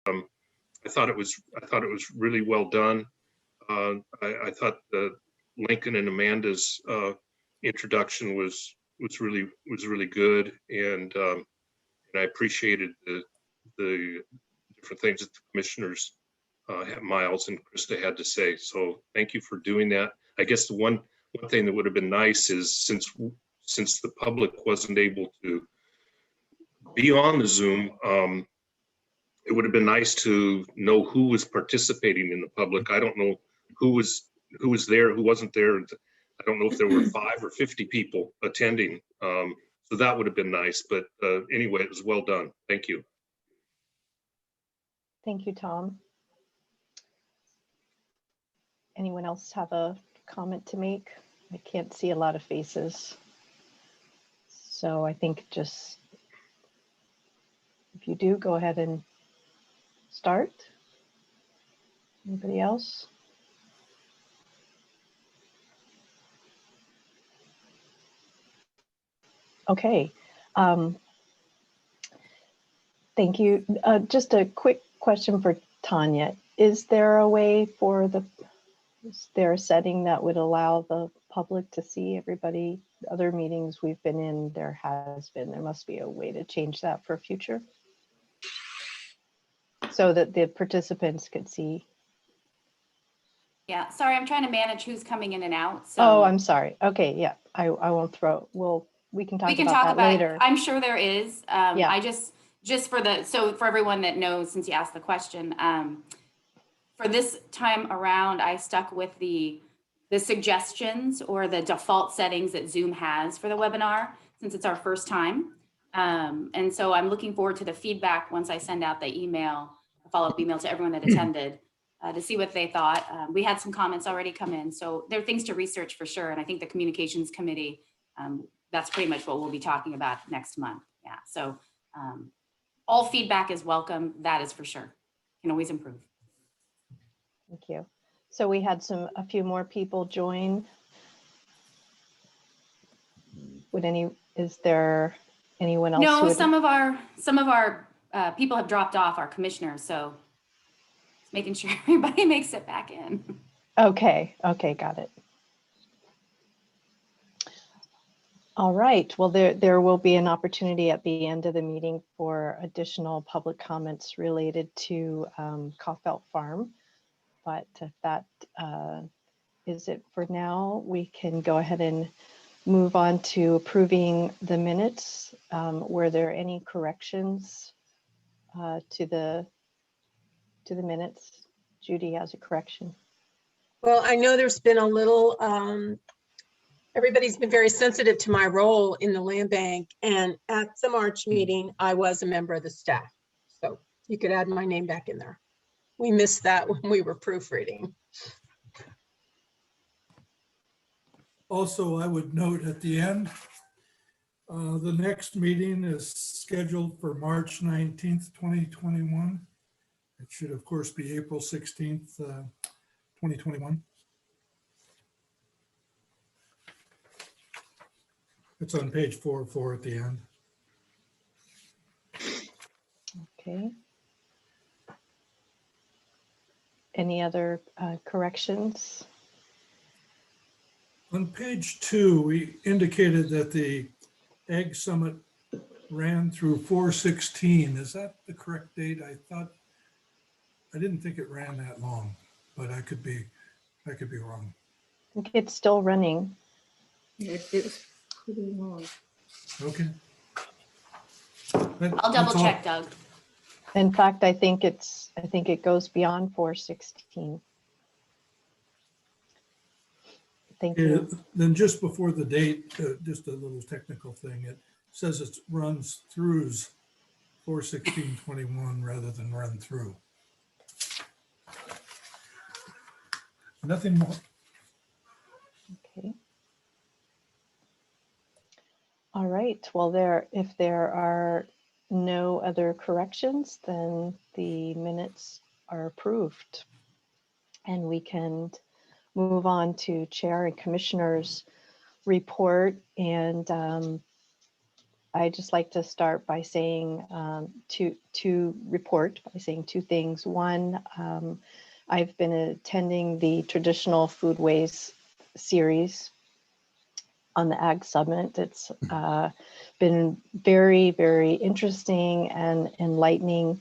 I thought it was really well done. I thought Lincoln and Amanda's introduction was really good, and I appreciated the different things that the commissioners, Miles and Krista, had to say. So thank you for doing that. I guess the one thing that would have been nice is since the public wasn't able to be on the Zoom, it would have been nice to know who was participating in the public. I don't know who was there, who wasn't there. I don't know if there were 5 or 50 people attending. So that would have been nice. But anyway, it was well done. Thank you. Thank you, Tom. Anyone else have a comment to make? I can't see a lot of faces. So I think just, if you do, go ahead and start. Anybody else? Okay. Thank you. Just a quick question for Tanya. Is there a way for is there a setting that would allow the public to see everybody? Other meetings we've been in, there must be a way to change that for future so that the participants could see. Yeah, sorry, I'm trying to manage who's coming in and out. So oh, I'm sorry. Okay, yeah, I won't throw. We can talk about that later. I'm sure there is. Yeah. I just for everyone that knows, since you asked the question, for this time around, I stuck with the suggestions or the default settings that Zoom has for the webinar, since it's our first time. And so I'm looking forward to the feedback once I send out the follow-up email to everyone that attended to see what they thought. We had some comments already come in, so there are things to research for sure. And I think the communications committee, that's pretty much what we'll be talking about next month. Yeah, so all feedback is welcome, that is for sure. Can always improve. Thank you. So we had a few more people join. Is there anyone else? No, some of our people have dropped off, our commissioners, so it's making sure everybody makes it back in. Okay, got it. All right, well, there will be an opportunity at the end of the meeting for additional public comments related to Kaufbelt Farm. But if that is it for now, we can go ahead and move on to approving the minutes. Were there any corrections to the minutes? Judy has a correction. Well, I know there's been a little, everybody's been very sensitive to my role in the land bank, and at the March meeting, I was a member of the staff. So you could add my name back in there. We missed that when we were proofreading. Also, I would note at the end, the next meeting is scheduled for March 19th, 2021. It should, of course, be April 16th, 2021. It's on page 404 at the end. Okay. Any other corrections? On page 2, we indicated that the Ag Summit ran through 4/16. Is that the correct date? I didn't think it ran that long, but I could be wrong. I think it's still running. It was pretty long. Okay. I'll double check, Doug. In fact, I think it goes beyond 4/16. Thank you. Then just before the date, just a little technical thing. It says it runs throughs 4/16/21 rather than run through. Nothing more. Okay. All right. Well, if there are no other corrections, then the minutes are approved. And we can move on to Chair and Commissioners report. And I just like to start by saying to report by saying two things. One, I've been attending the traditional foodways series on the Ag Summit. It's been very, very interesting and enlightening.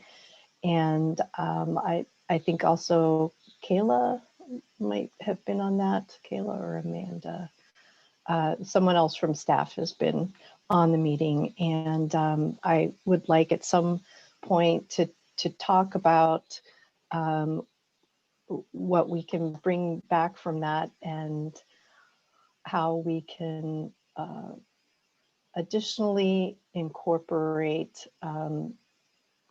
And I think also Kayla might have been on that, Kayla or Amanda. Someone else from staff has been on the meeting, and I would like at some point to talk about what we can bring back from that and how we can additionally incorporate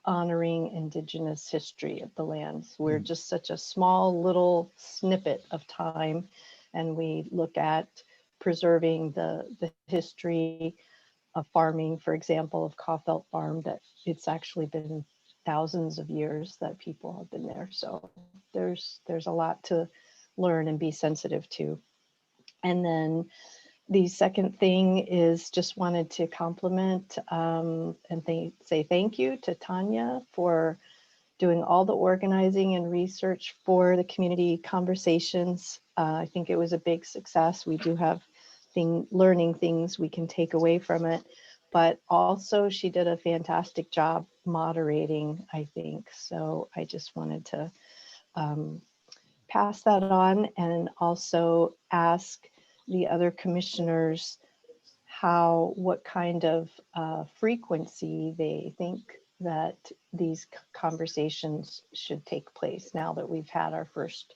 honoring Indigenous history of the lands. We're just such a small little snippet of time, and we look at preserving the history of farming, for example, of Caulfield Farm, that it's actually been thousands of years that people have been there. So there's a lot to learn and be sensitive to. And then the second thing is just wanted to compliment and say thank you to Tanya for doing all the organizing and research for the community conversations. I think it was a big success. We do have learning things we can take away from it, but also she did a fantastic job moderating, I think. So I just wanted to pass that on and also ask the other commissioners what kind of frequency they think that these conversations should take place now that we've had our first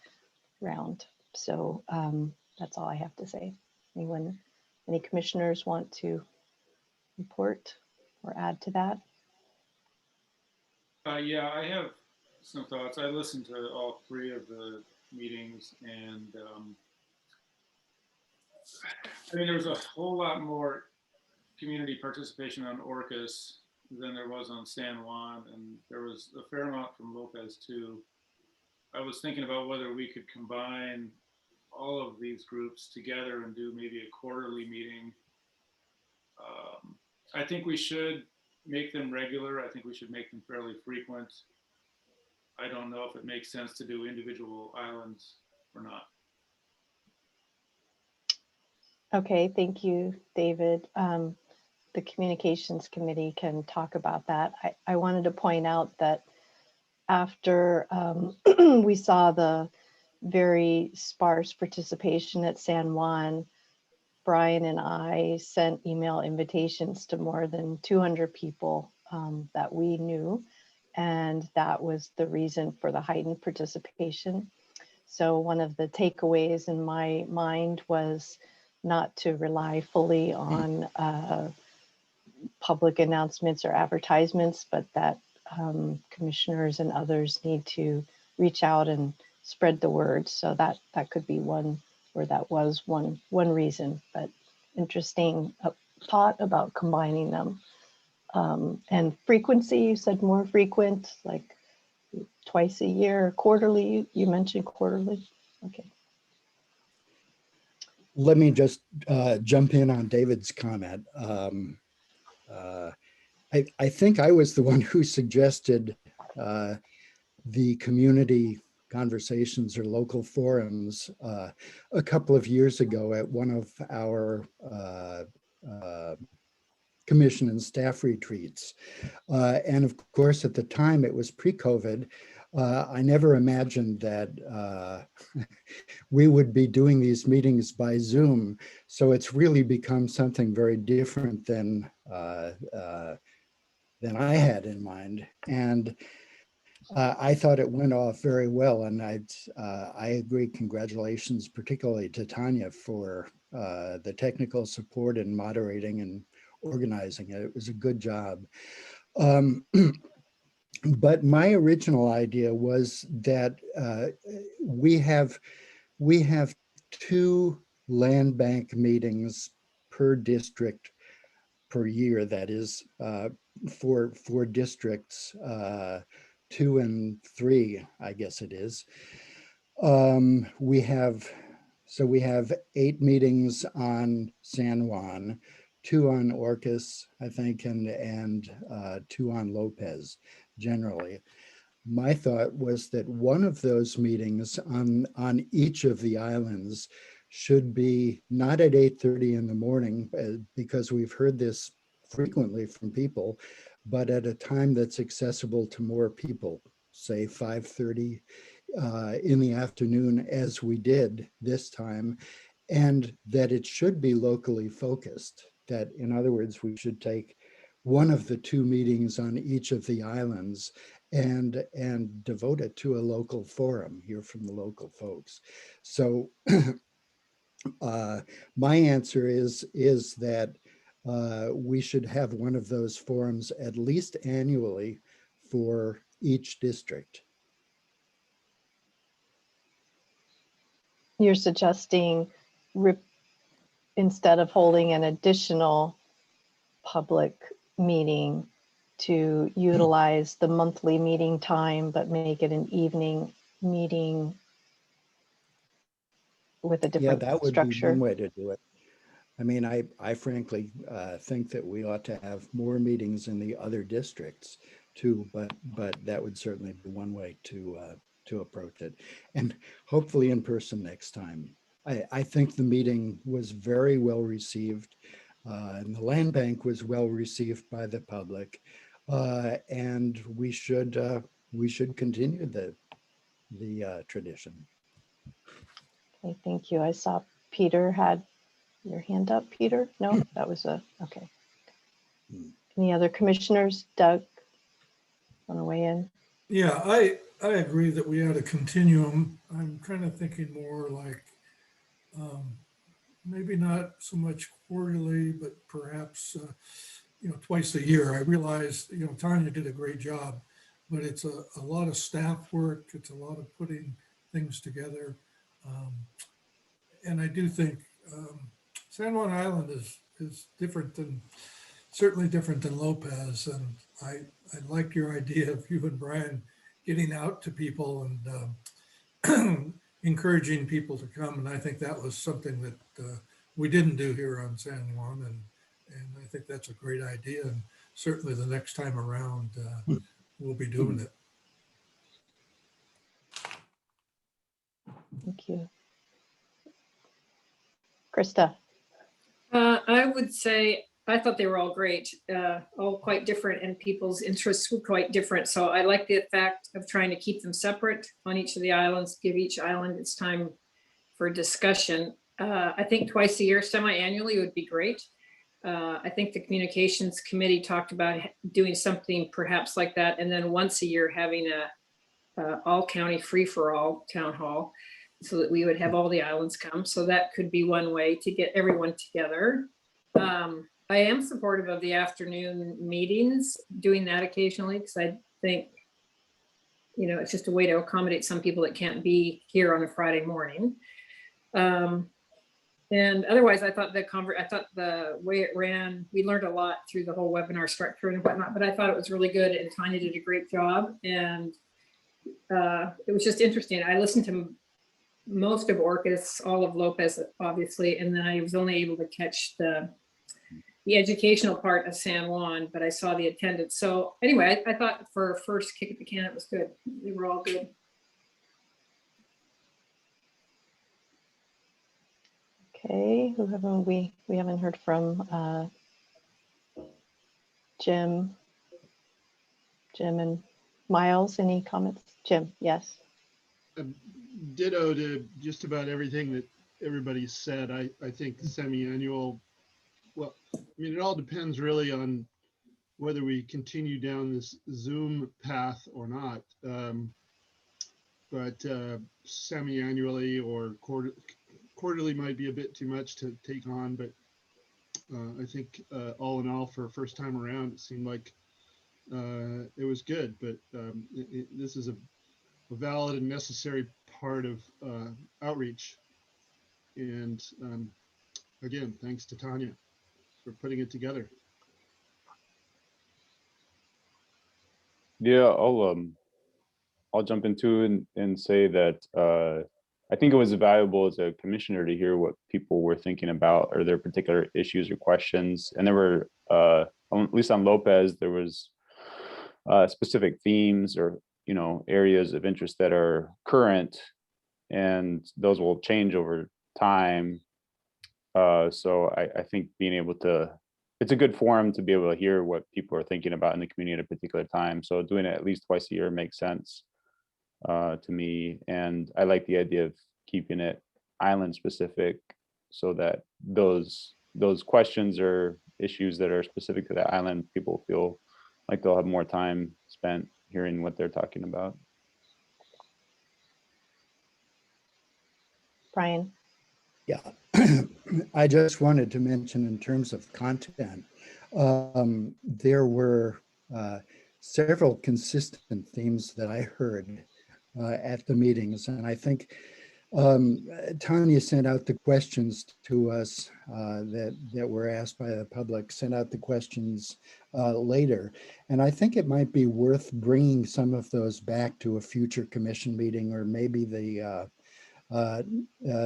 round. So that's all I have to say. Any commissioners want to report or add to that? Yeah, I have some thoughts. I listened to all three of the meetings, and I mean, there was a whole lot more community participation on Orcas than there was on San Juan, and there was a fair amount from Lopez too. I was thinking about whether we could combine all of these groups together and do maybe a quarterly meeting. I think we should make them regular. I think we should make them fairly frequent. I don't know if it makes sense to do individual islands or not. Okay, thank you, David. The communications committee can talk about that. I wanted to point out that after we saw the very sparse participation at San Juan, Brian and I sent email invitations to more than 200 people that we knew, and that was the reason for the heightened participation. So one of the takeaways in my mind was not to rely fully on public announcements or advertisements, but that commissioners and others need to reach out and spread the word. So that could be one, or that was one reason, but interesting thought about combining them. And frequency, you said more frequent, like twice a year, quarterly, you mentioned quarterly. Okay. Let me just jump in on David's comment. I think I was the one who suggested the community conversations or local forums a couple of years ago at one of our commission and staff retreats. And of course, at the time, it was pre-COVID. I never imagined that we would be doing these meetings by Zoom. So it's really become something very different than I had in mind. And I thought it went off very well. And I agree, congratulations, particularly to Tanya for the technical support and moderating and organizing it. It was a good job. But my original idea was that we have 2 land bank meetings per district per year. That is for districts 2 and 3, I guess it is. We have 8 meetings on San Juan, 2 on Orcas, I think, and 2 on Lopez generally. My thought was that one of those meetings on each of the islands should be not at 8:30 in the morning, because we've heard this frequently from people, but at a time that's accessible to more people, say 5:30 in the afternoon, as we did this time, and that it should be locally focused. That, in other words, we should take one of the 2 meetings on each of the islands and devote it to a local forum, hear from the local folks. So my answer is that we should have one of those forums at least annually for each district. You're suggesting instead of holding an additional public meeting, to utilize the monthly meeting time, but make it an evening meeting with a Yeah, different that would be structure? one way to do it. I mean, I frankly think that we ought to have more meetings in the other districts too, but that would certainly be one way to approach it, and hopefully in person next time. I think the meeting was very well received, and the land bank was well received by the public, and we should continue the tradition. Okay, thank you. I saw Peter had your hand up, Peter? No, that was okay. Any other commissioners? Doug, want to weigh in? Yeah, I agree that we ought to continue them. I'm kind of thinking more like maybe not so much quarterly, but perhaps twice a year. I realize Tanya did a great job, but it's a lot of staff work. It's a lot of putting things together, and I do think San Juan Island is different than, certainly different than Lopez, and I like your idea of you and Brian getting out to people and encouraging people to come. And I think that was something that we didn't do here on San Juan, and I think that's a great idea. And certainly the next time around, we'll be doing it. Thank you. Krista? I would say, I thought they were all great, all quite different, and people's interests were quite different. So I like the fact of trying to keep them separate on each of the islands, give each island its time for discussion. I think twice a year, semi-annually would be great. I think the communications committee talked about doing something perhaps like that, and then once a year having a all county free-for-all town hall, so that we would have all the islands come. So that could be one way to get everyone together. I am supportive of the afternoon meetings, doing that occasionally, because I think, it's just a way to accommodate some people that can't be here on a Friday morning. And otherwise, I thought the way it ran, we learned a lot through the whole webinar structure and whatnot, but I thought it was really good, and Tanya did a great job. And it was just interesting. I listened to most of Orcas, all of Lopez, obviously, and then I was only able to catch the educational part of San Juan, but I saw the attendance. So anyway, I thought for a first kick at the can, it was good. They were all good. Okay, who haven't we haven't heard from? Jim and Miles, any comments? Jim, yes. Ditto to just about everything that everybody said. I think semi-annual, well, I mean, it all depends really on whether we continue down this Zoom path or not. But semi-annually or quarterly might be a bit too much to take on, but I think all in all, for a first time around, it seemed like it was good. But this is a valid and necessary part of outreach. And again, thanks to Tanya for putting it together. Yeah, I'll jump into and say that I think it was valuable as a commissioner to hear what people were thinking about or their particular issues or questions. And there were, at least on Lopez, there was specific themes or, areas of interest that are current, and those will change over time. So I think being able to, it's a good forum to be able to hear what people are thinking about in the community at a particular time. So doing it at least twice a year makes sense to me. And I like the idea of keeping it island specific so that those questions or issues that are specific to that island, people feel like they'll have more time spent hearing what they're talking about. Brian? Yeah, I just wanted to mention in terms of content, there were several consistent themes that I heard at the meetings. And I think Tanya sent out the questions to us that were asked by the public, sent out the questions later. And I think it might be worth bringing some of those back to a future commission meeting, or maybe the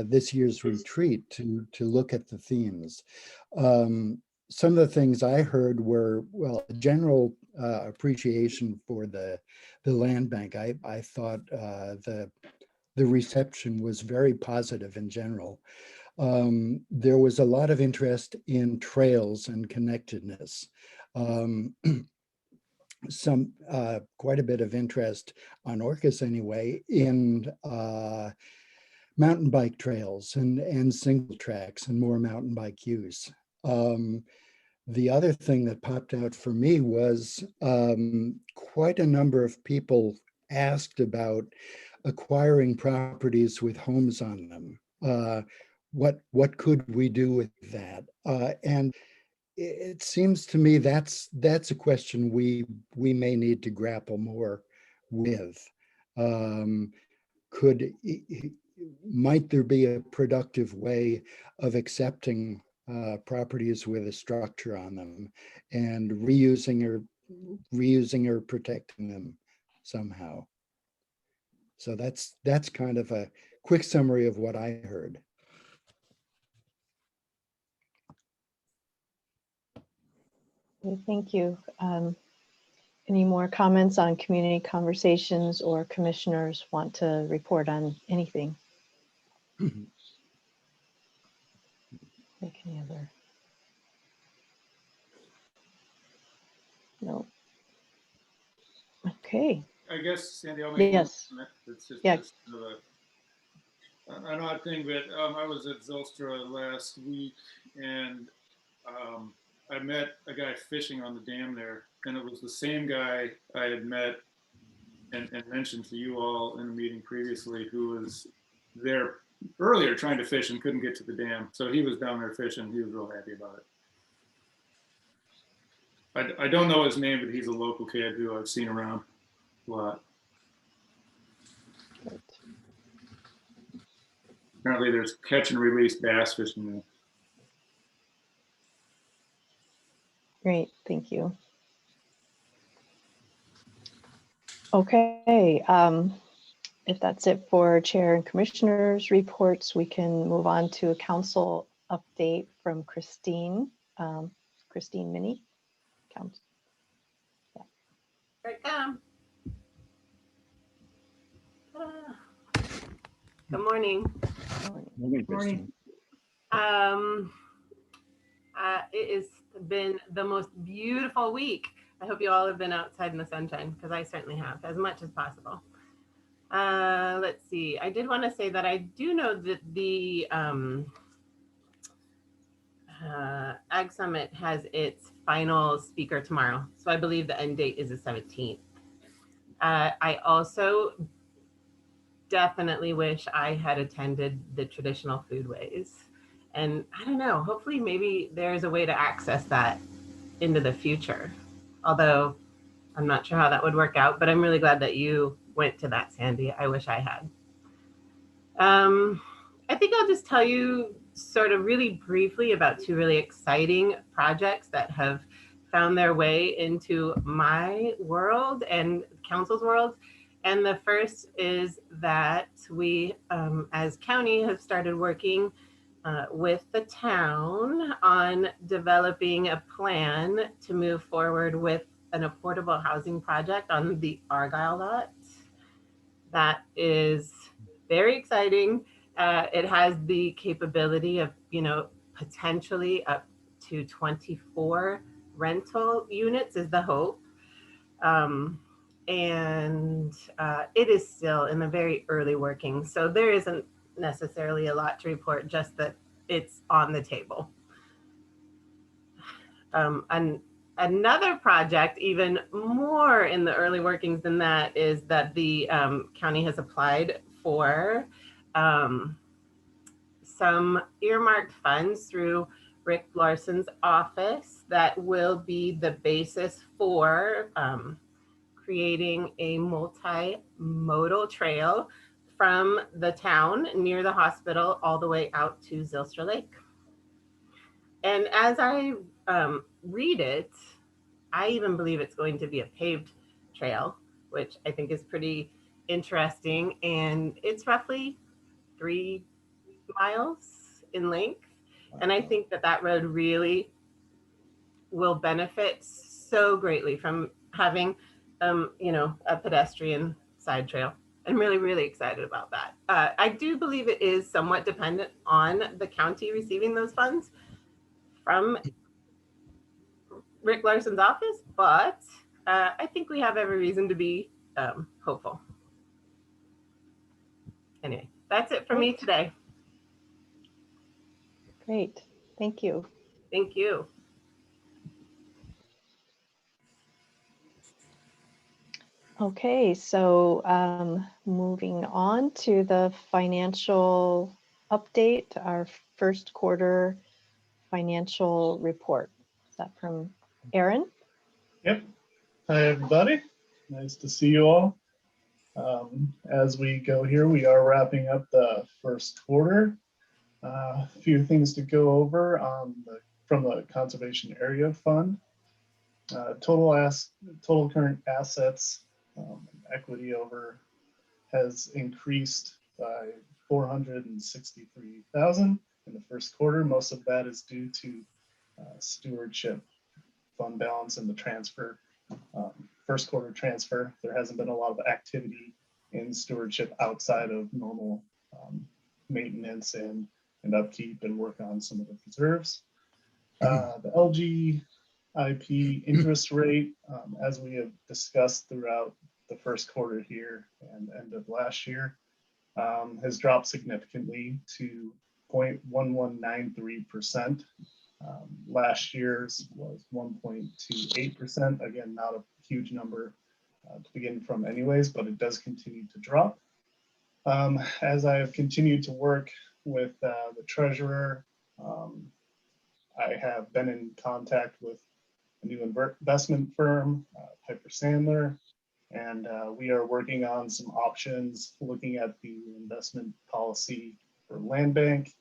this year's retreat to look at the themes. Some of the things I heard were, well, a general appreciation for the land bank. I thought the reception was very positive in general. There was a lot of interest in trails and connectedness. Some quite a bit of interest on Orcas anyway in mountain bike trails and single tracks and more mountain bike use. The other thing that popped out for me was quite a number of people asked about acquiring properties with homes on them. What could we do with that? And it seems to me that's a question we may need to grapple more with. Might there be a productive way of accepting properties with a structure on them and reusing or protecting them somehow? So that's kind of a quick summary of what I heard. Okay, thank you. Any more comments on community conversations, or commissioners want to report on anything? Like any other? No. Okay. I guess, Sandy, I'll make Yes. one comment. It's just, Yeah. just sort of an odd thing, but I was at Zylstra last week, and I met a guy fishing on the dam there, and it was the same guy I had met and mentioned to you all in a meeting previously, who was there earlier trying to fish and couldn't get to the dam. So he was down there fishing. He was real happy about it. I don't know his name, but he's a local kid who I've seen around a lot. Good. Apparently there's catch and release bass fishing there. Great, thank you. Okay, if that's it for Chair and Commissioners reports, we can move on to a council update from Christine. Christine Minnie. Council. Here I come. Good morning. Morning. It has been the most beautiful week. I hope you all have been outside in the sunshine, because I certainly have, as much as possible. Let's see. I did want to say that I do know that the Ag Summit has its final speaker tomorrow. So I believe the end date is the 17th. I also definitely wish I had attended the traditional foodways. And I don't know, hopefully maybe there's a way to access that into the future. Although I'm not sure how that would work out, but I'm really glad that you went to that, Sandy. I wish I had. I think I'll just tell you sort of really briefly about two really exciting projects that have found their way into my world and council's world. And the first is that we, as county, have started working with the town on developing a plan to move forward with an affordable housing project on the Argyle lot. That is very exciting. It has the capability of, potentially up to 24 rental units is the hope. And it is still in the very early working. So there isn't necessarily a lot to report, just that it's on the table. And another project, even more in the early workings than that, is that the county has applied for some earmarked funds through Rick Larson's office that will be the basis for creating a multimodal trail from the town near the hospital all the way out to Zylstra Lake. And as I read it, I even believe it's going to be a paved trail, which I think is pretty interesting. And it's roughly 3 miles in length. And I think that that road really will benefit so greatly from having, a pedestrian side trail. I'm really, really excited about that. I do believe it is somewhat dependent on the county receiving those funds from Rick Larson's office, but I think we have every reason to be hopeful. Anyway, that's it for me today. Great, thank you. Thank you. Okay, so moving on to the financial update, our first quarter financial report. Is that from Aaron? Yep. Hi, everybody. Nice to see you all. As we go here, we are wrapping up the first quarter. A few things to go over from the Conservation Area Fund. Total current assets, equity over has increased by 463,000 in the first quarter. Most of that is due to stewardship fund balance and the transfer, first quarter transfer. There hasn't been a lot of activity in stewardship outside of normal maintenance and upkeep and work on some of the reserves. The LGIP interest rate, as we have discussed throughout the first quarter here and end of last year, has dropped significantly to 0.1193%. Last year's was 1.28%. Again, not a huge number to begin from anyways, but it does continue to drop. As I have continued to work with the treasurer, I have been in contact with a new investment firm, Piper Sandler, and we are working on some options, looking at the investment policy for land bank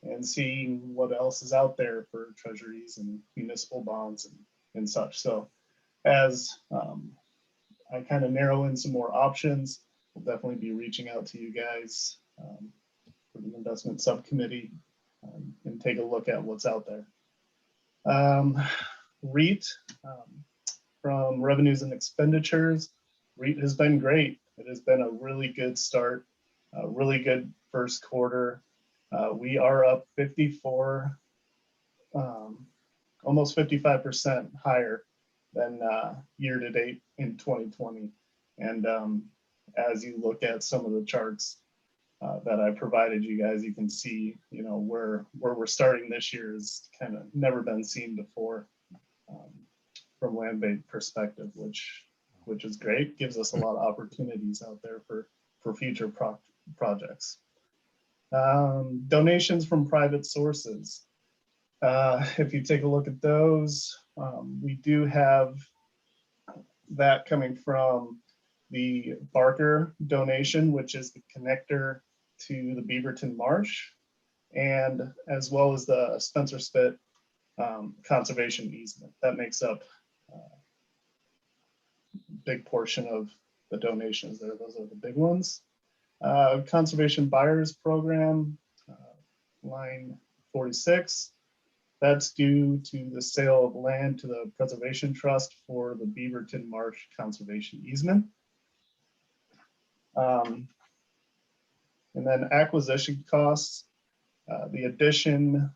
and seeing what else is out there for treasuries and municipal bonds and such. So as I kind of narrow in some more options, we'll definitely be reaching out to you guys for the investment subcommittee and take a look at what's out there. REIT, from revenues and expenditures, REIT has been great. It has been a really good start, a really good first quarter. We are up 54, almost 55% higher than year to date in 2020. And as you look at some of the charts that I provided you guys, you can see, where we're starting this year is kind of never been seen before from land bank perspective, which is great. Gives us a lot of opportunities out there for future projects. Donations from private sources. If you take a look at those, we do have that coming from the Barker donation, which is the connector to the Beaverton Marsh, and as well as the Spencer Spit conservation easement. That makes up a big portion of the donations there. Those are the big ones. Conservation Buyers Program, line 46. That's due to the sale of land to the Preservation Trust for the Beaverton Marsh Conservation Easement. And then acquisition costs, the addition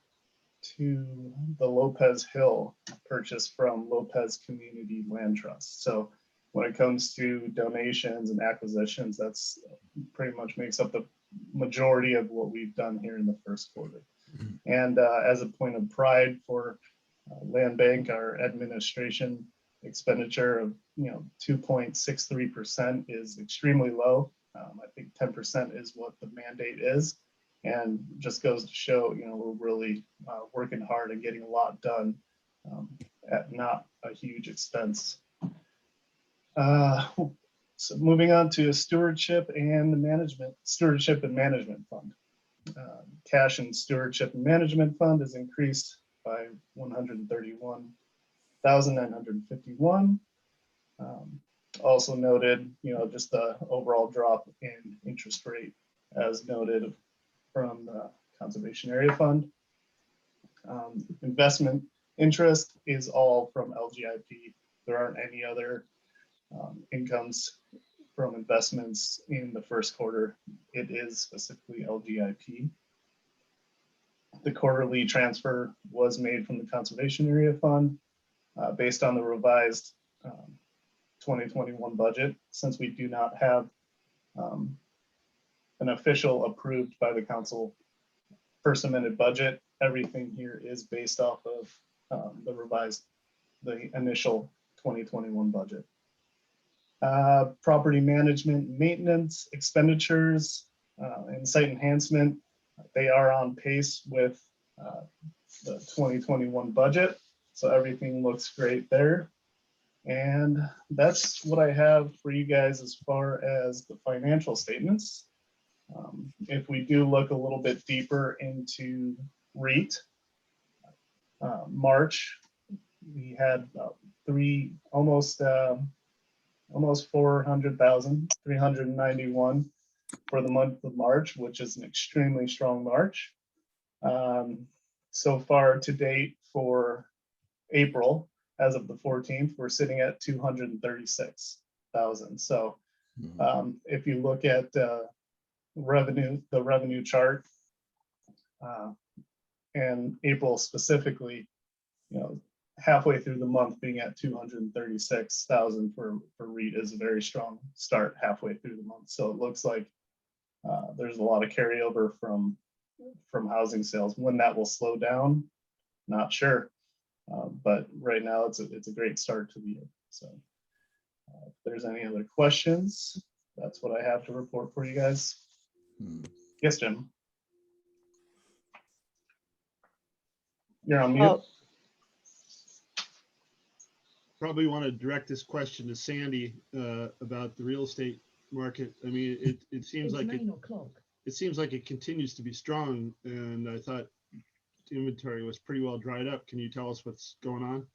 to the Lopez Hill purchase from Lopez Community Land Trust. So when it comes to donations and acquisitions, that's pretty much makes up the majority of what we've done here in the first quarter. And as a point of pride for Land Bank, our administration expenditure of 2.63% is extremely low. I think 10% is what the mandate is, and just goes to show we're really working hard and getting a lot done at not a huge expense. So moving on to Stewardship and Management Fund. Cash and Stewardship and Management Fund is increased by 131,951. Also noted, just the overall drop in interest rate as noted from the Conservation Area Fund. Investment interest is all from LGIP. There aren't any other incomes from investments in the first quarter. It is specifically LGIP. The quarterly transfer was made from the Conservation Area Fund based on the revised 2021 budget. Since we do not have an official approved by the council first amended budget, everything here is based off of the initial 2021 budget. Property management, maintenance expenditures, and site enhancement, they are on pace with the 2021 budget. So everything looks great there. And that's what I have for you guys as far as the financial statements. If we do look a little bit deeper into REIT, March, we had almost 400,000, 391 for the month of March, which is an extremely strong March. So far to date for April, as of the 14th, we're sitting at 236,000. So if you look at the revenue chart, and April specifically, halfway through the month being at 236,000 for REIT is a very strong start halfway through the month. So it looks like there's a lot of carryover from housing sales. When that will slow down, not sure. But right now it's a great start to the year. So if there's any other questions, that's what I have to report for you guys. Yes, Jim. You're on mute. Probably want to direct this question to Sandy about the real estate market. I mean, it seems like it continues to be strong, and I thought the inventory was pretty well dried up. Can you tell us what's going on?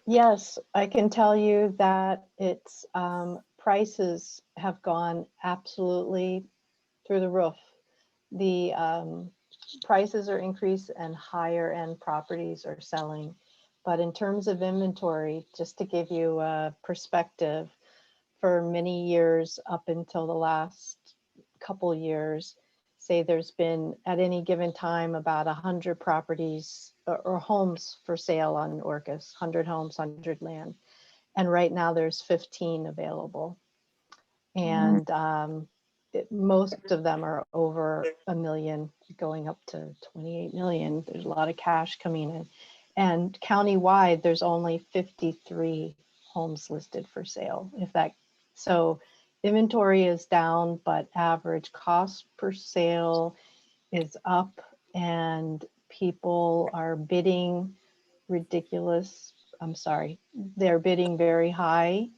Yes, I can tell you that it's prices have gone absolutely through the roof. The prices are increased and higher end properties are selling. But in terms of inventory, just to give you a perspective, for many years up until the last couple years, say there's been at any given time about 100 properties or homes for sale on Orcas, 100 homes, 100 land. And right now there's 15 available. And most of them are over $1 million, going up to 28 million. There's a lot of cash coming in. And countywide, there's only 53 homes listed for sale. So inventory is down, but average cost per sale is up, and people are bidding they're bidding very high,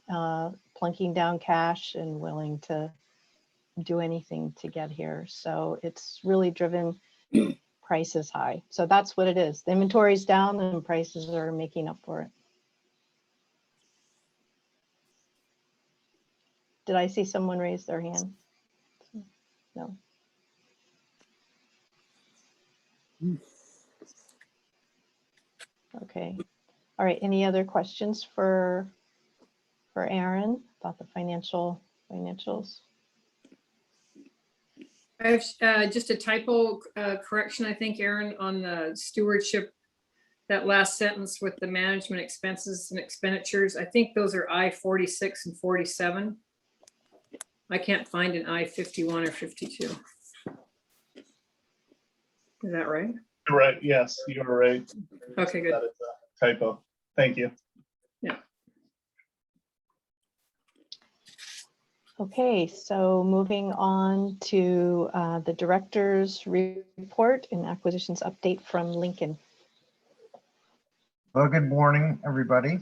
plunking down cash and willing to do anything to get here. So it's really driven prices high. So that's what it is. The inventory is down and prices are making up for it. Did I see someone raise their hand? No. Okay. All right. Any other questions for Aaron about the financials? I have just a typo correction, I think, Aaron, on the stewardship, that last sentence with the management expenses and expenditures. I think those are I-46 and 47. I can't find an I-51 or 52. Is that right? You're right. Yes, you're right. Okay, good. That is a typo. Thank you. Okay, so moving on to the director's report and acquisitions update from Lincoln. Well, good morning, everybody.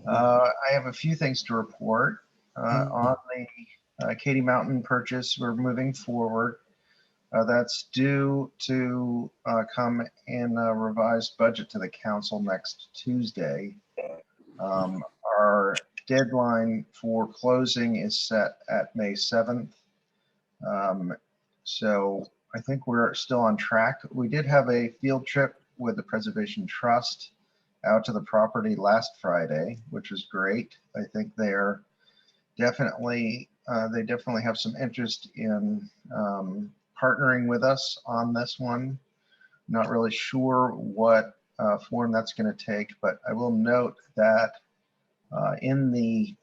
I have a few things to report on the Katy Mountain purchase. We're moving forward. That's due to come in a revised budget to the council next Tuesday. Our deadline for closing is set at May 7th. So I think we're still on track. We did have a field trip with the Preservation Trust out to the property last Friday, which was great. I think they're definitely, they definitely have some interest in partnering with us on this one. Not really sure what form that's going to take, but I will note that in the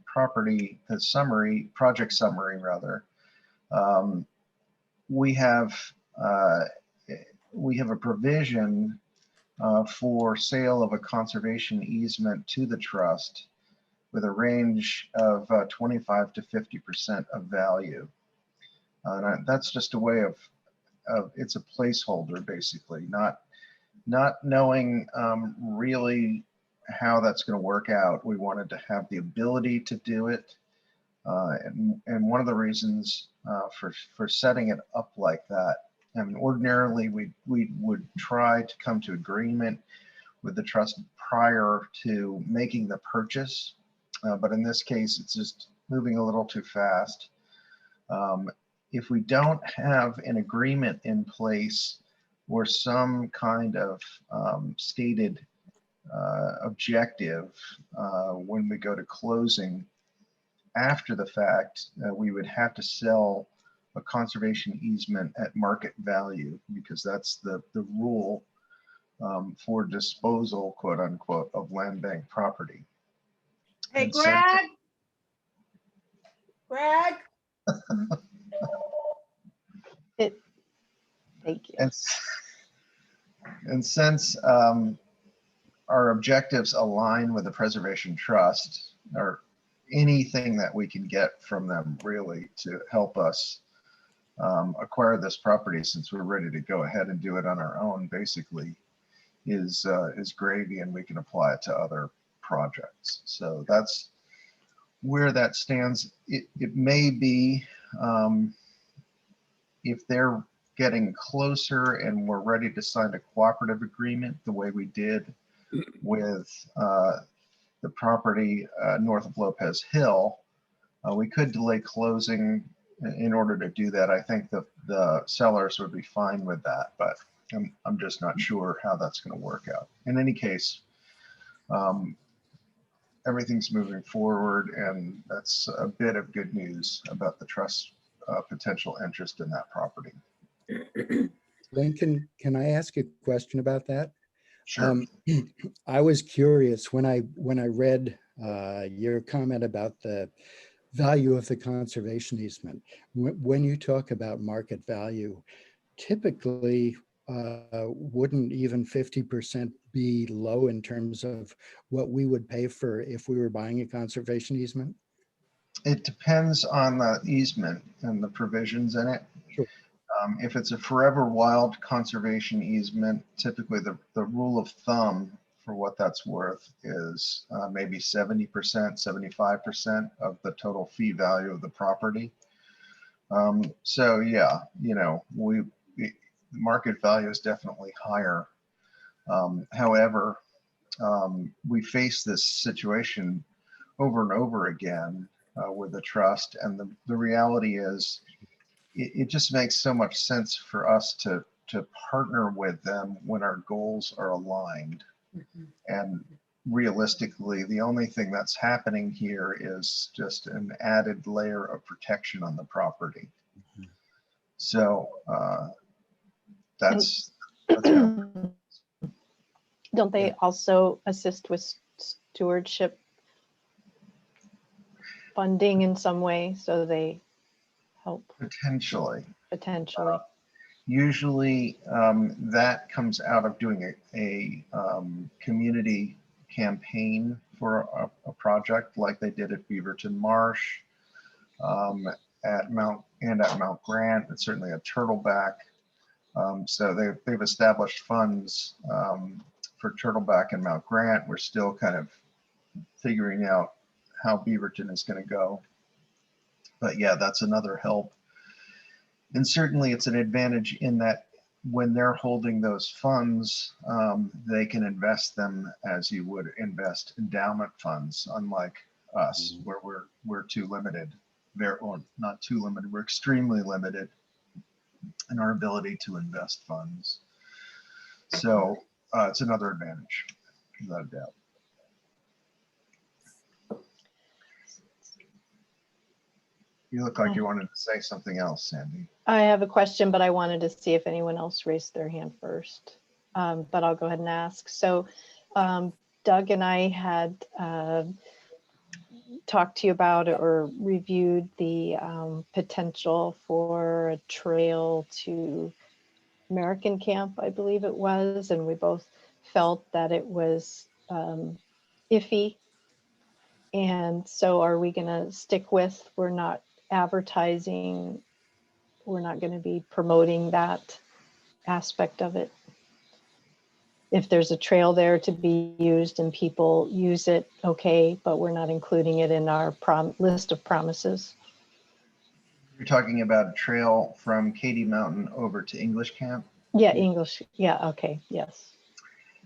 property, the summary, project summary rather, we have a provision for sale of a conservation easement to the trust with a range of 25 to 50% of value. That's just a way of it's a placeholder, basically, not knowing really how that's going to work out. We wanted to have the ability to do it. And one of the reasons for setting it up like that, I mean, ordinarily we would try to come to agreement with the trust prior to making the purchase. But in this case, it's just moving a little too fast. If we don't have an agreement in place or some kind of stated objective when we go to closing after the fact, we would have to sell a conservation easement at market value, because that's the rule for disposal, quote unquote, of land bank property. Hey, And so- Greg? Thank you. And since our objectives align with the Preservation Trust, or anything that we can get from them really to help us acquire this property, since we're ready to go ahead and do it on our own, basically is gravy, and we can apply it to other projects. So that's where that stands. It may be if they're getting closer and we're ready to sign a cooperative agreement the way we did with the property north of Lopez Hill, we could delay closing in order to do that. I think the sellers would be fine with that, but I'm just not sure how that's going to work out. In any case, everything's moving forward, and that's a bit of good news about the trust's potential interest in that property. Lincoln, can I ask a question about that? Sure. I was curious when I read your comment about the value of the conservation easement. When you talk about market value, typically wouldn't even 50% be low in terms of what we would pay for if we were buying a conservation easement? It depends on the easement and the provisions in it. Sure. If it's a forever wild conservation easement, typically the rule of thumb for what that's worth is maybe 70%, 75% of the total fee value of the property. So yeah, you know, the market value is definitely higher. However, we face this situation over and over again with the trust. And the reality is, it just makes so much sense for us to partner with them when our goals are aligned. And realistically, the only thing that's happening here is just an added layer of protection on the property. So that's Don't they also assist with stewardship funding in some way? So they help potentially. Usually that comes out of doing a community campaign for a project like they did at Beaverton Marsh, at Mount Grant, and certainly at Turtleback. So they've established funds for Turtleback and Mount Grant. We're still kind of figuring out how Beaverton is going to go. But yeah, that's another help. And certainly it's an advantage in that when they're holding those funds, they can invest them as you would invest endowment funds, unlike us, where we're too limited. Or not too limited, we're extremely limited in our ability to invest funds. So it's another advantage, without a doubt. You look like you wanted to say something else, Sandy. I have a question, but I wanted to see if anyone else raised their hand first. But I'll go ahead and ask. So Doug and I had talked to you about or reviewed the potential for a trail to American Camp, I believe it was, and we both felt that it was iffy. And so are we going to stick with, we're not advertising, we're not going to be promoting that aspect of it? If there's a trail there to be used and people use it, okay, but we're not including it in our list of promises. You're talking about a trail from Katy Mountain over to English Camp? Yeah, English. Yeah, okay, yes.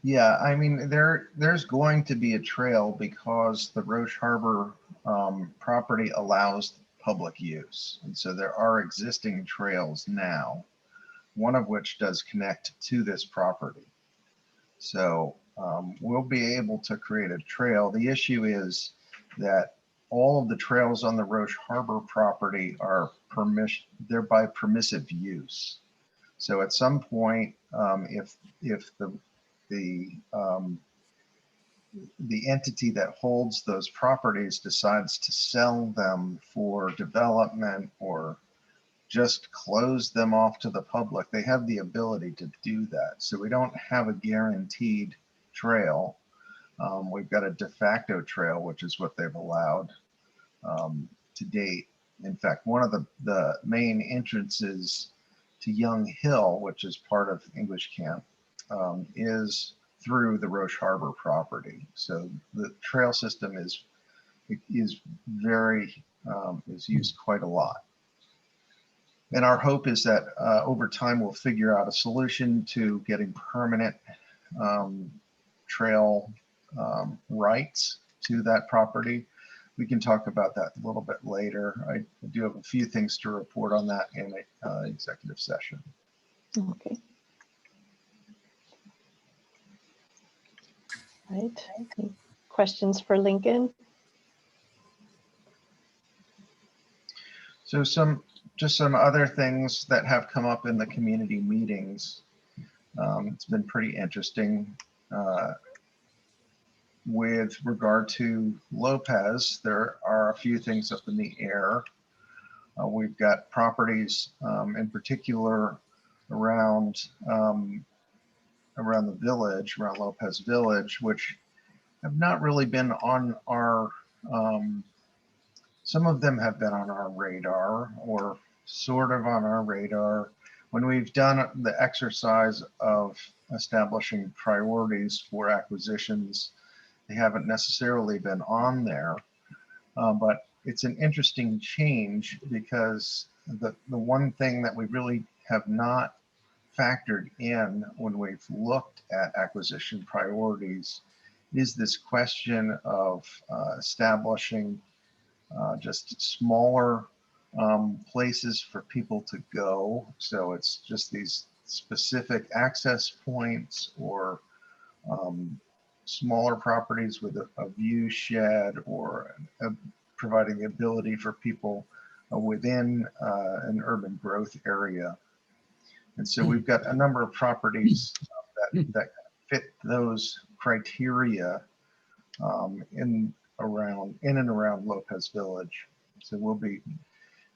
Yeah, I mean, there's going to be a trail because the Roche Harbor property allows public use. And so there are existing trails now, one of which does connect to this property. So we'll be able to create a trail. The issue is that all of the trails on the Roche Harbor property are they're by permissive use. So at some point, if the entity that holds those properties decides to sell them for development or just close them off to the public, they have the ability to do that. So we don't have a guaranteed trail. We've got a de facto trail, which is what they've allowed to date. In fact, one of the main entrances to Young Hill, which is part of English Camp, is through the Roche Harbor property. So the trail system is used quite a lot. And our hope is that over time we'll figure out a solution to getting permanent trail rights to that property. We can talk about that a little bit later. I do have a few things to report on that in an executive session. Okay. Right. Any questions for Lincoln? So just some other things that have come up in the community meetings. It's been pretty interesting. With regard to Lopez, there are a few things up in the air. We've got properties in particular around the village, around Lopez Village, which have not really been on our, some of them have been on our radar or sort of on our radar. When we've done the exercise of establishing priorities for acquisitions, they haven't necessarily been on there, but it's an interesting change because the one thing that we really have not factored in when we've looked at acquisition priorities is this question of establishing just smaller places for people to go. So it's just these specific access points or smaller properties with a view shed or providing the ability for people within an urban growth area. And so we've got a number of properties that fit those criteria in and around Lopez Village. So we'll be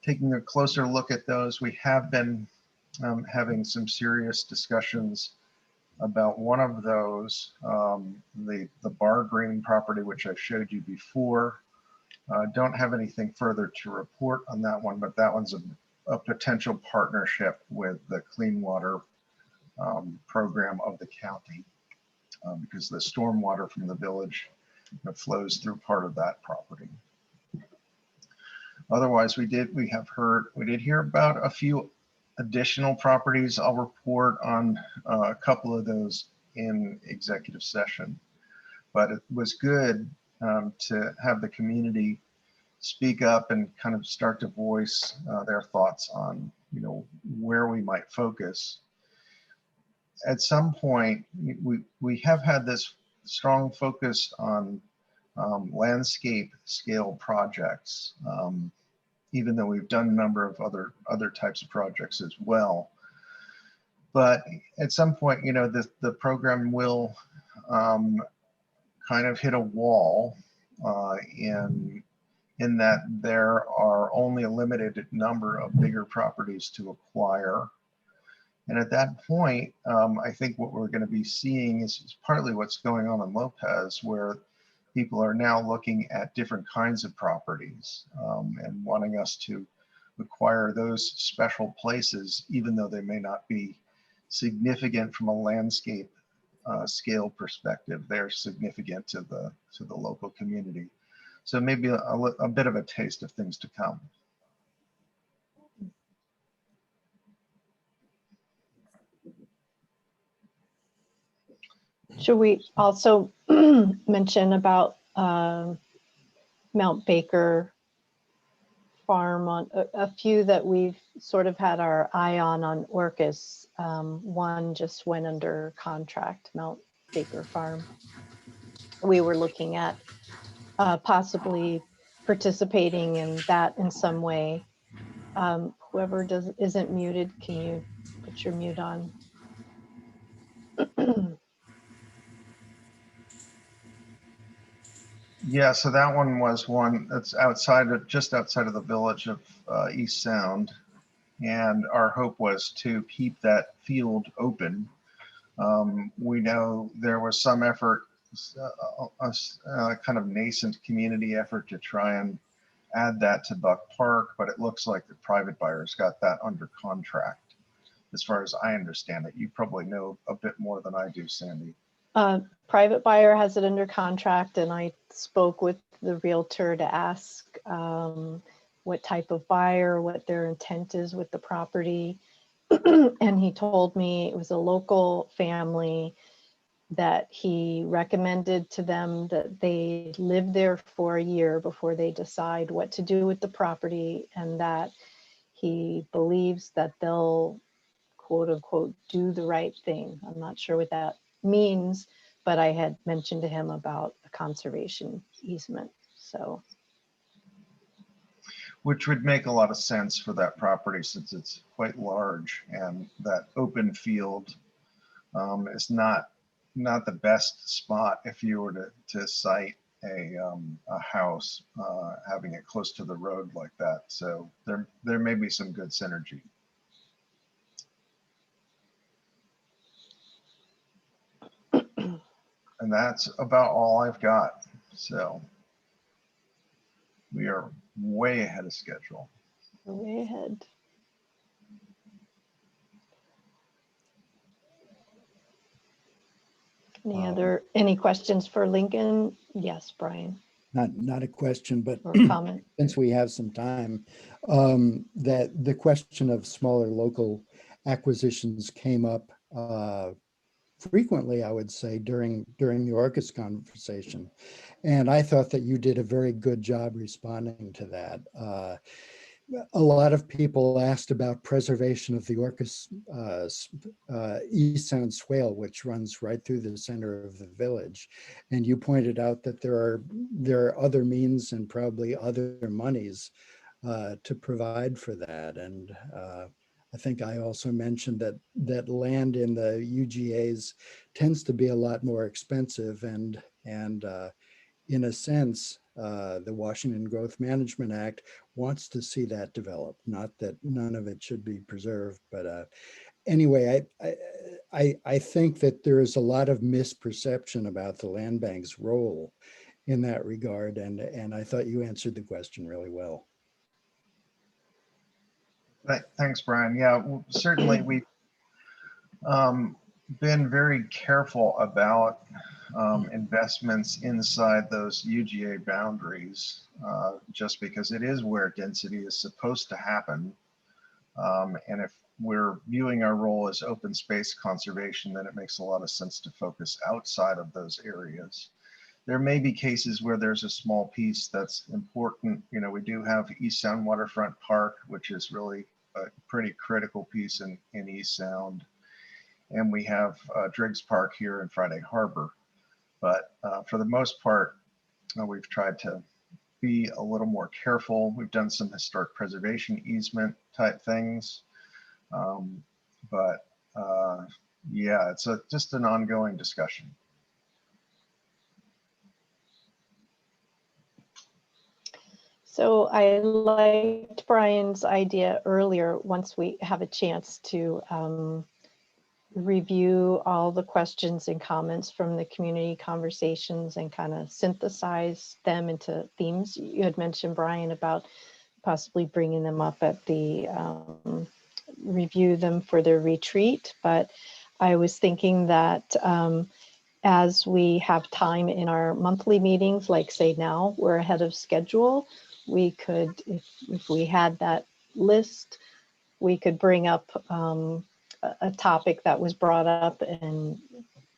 taking a closer look at those. We have been having some serious discussions about one of those, the Bar Green property, which I've showed you before. Don't have anything further to report on that one, but that one's a potential partnership with the Clean Water program of the county, because the stormwater from the village flows through part of that property. Otherwise, we did hear about a few additional properties. I'll report on a couple of those in executive session, but it was good to have the community speak up and kind of start to voice their thoughts on, where we might focus. At some point, we have had this strong focus on landscape scale projects, even though we've done a number of other types of projects as well. But at some point, the program will kind of hit a wall in that there are only a limited number of bigger properties to acquire. And at that point, I think what we're going to be seeing is partly what's going on in Lopez, where people are now looking at different kinds of properties and wanting us to acquire those special places, even though they may not be significant from a landscape scale perspective. They're significant to the local community. So maybe a bit of a taste of things to come. Should we also mention about Mount Baker Farm, on a few that we've sort of had our eye on Orcas? One just went under contract, Mount Baker Farm. We were looking at possibly participating in that in some way. Whoever isn't muted, can you put your mute on? Yeah, so that one was one that's just outside of the village of East Sound. And our hope was to keep that field open. We know there was some effort, a kind of nascent community effort to try and add that to Buck Park, but it looks like the private buyers got that under contract. As far as I understand it, you probably know a bit more than I do, Sandy. Private buyer has it under contract, and I spoke with the realtor to ask what type of buyer, what their intent is with the property. And he told me it was a local family that he recommended to them that they live there for a year before they decide what to do with the property, and that he believes that they'll, quote unquote, do the right thing. I'm not sure what that means, but I had mentioned to him about a conservation easement. So, which would make a lot of sense for that property since it's quite large, and that open field is not the best spot if you were to site a house, having it close to the road like that. So there may be some good synergy. And that's about all I've got. So we are way ahead of schedule. we're way ahead. Any questions for Lincoln? Yes, Brian, Not a question, but or comment? since we have some time, that the question of smaller local acquisitions came up frequently, I would say, during the Orcas conversation. And I thought that you did a very good job responding to that. A lot of people asked about preservation of the Orcas East Sound Swale, which runs right through the center of the village. And you pointed out that there are other means and probably other monies to provide for that. And I think I also mentioned that land in the UGAs tends to be a lot more expensive, and in a sense, the Washington Growth Management Act wants to see that develop. Not that none of it should be preserved, but anyway, I think that there is a lot of misperception about the land bank's role in that regard, and I thought you answered the question really well. Thanks, Brian. Yeah, certainly we've been very careful about investments inside those UGA boundaries, just because it is where density is supposed to happen. And if we're viewing our role as open space conservation, then it makes a lot of sense to focus outside of those areas. There may be cases where there's a small piece that's important. You know, we do have East Sound Waterfront Park, which is really a pretty critical piece in East Sound. And we have Driggs Park here in Friday Harbor. But for the most part, we've tried to be a little more careful. We've done some historic preservation easement type things. Yeah, it's just an ongoing discussion. So I liked Brian's idea earlier, once we have a chance to review all the questions and comments from the community conversations and kind of synthesize them into themes. You had mentioned, Brian, about possibly bringing them up at the, review them for the retreat. But I was thinking that as we have time in our monthly meetings, like say now we're ahead of schedule, we could, if we had that list, we could bring up a topic that was brought up and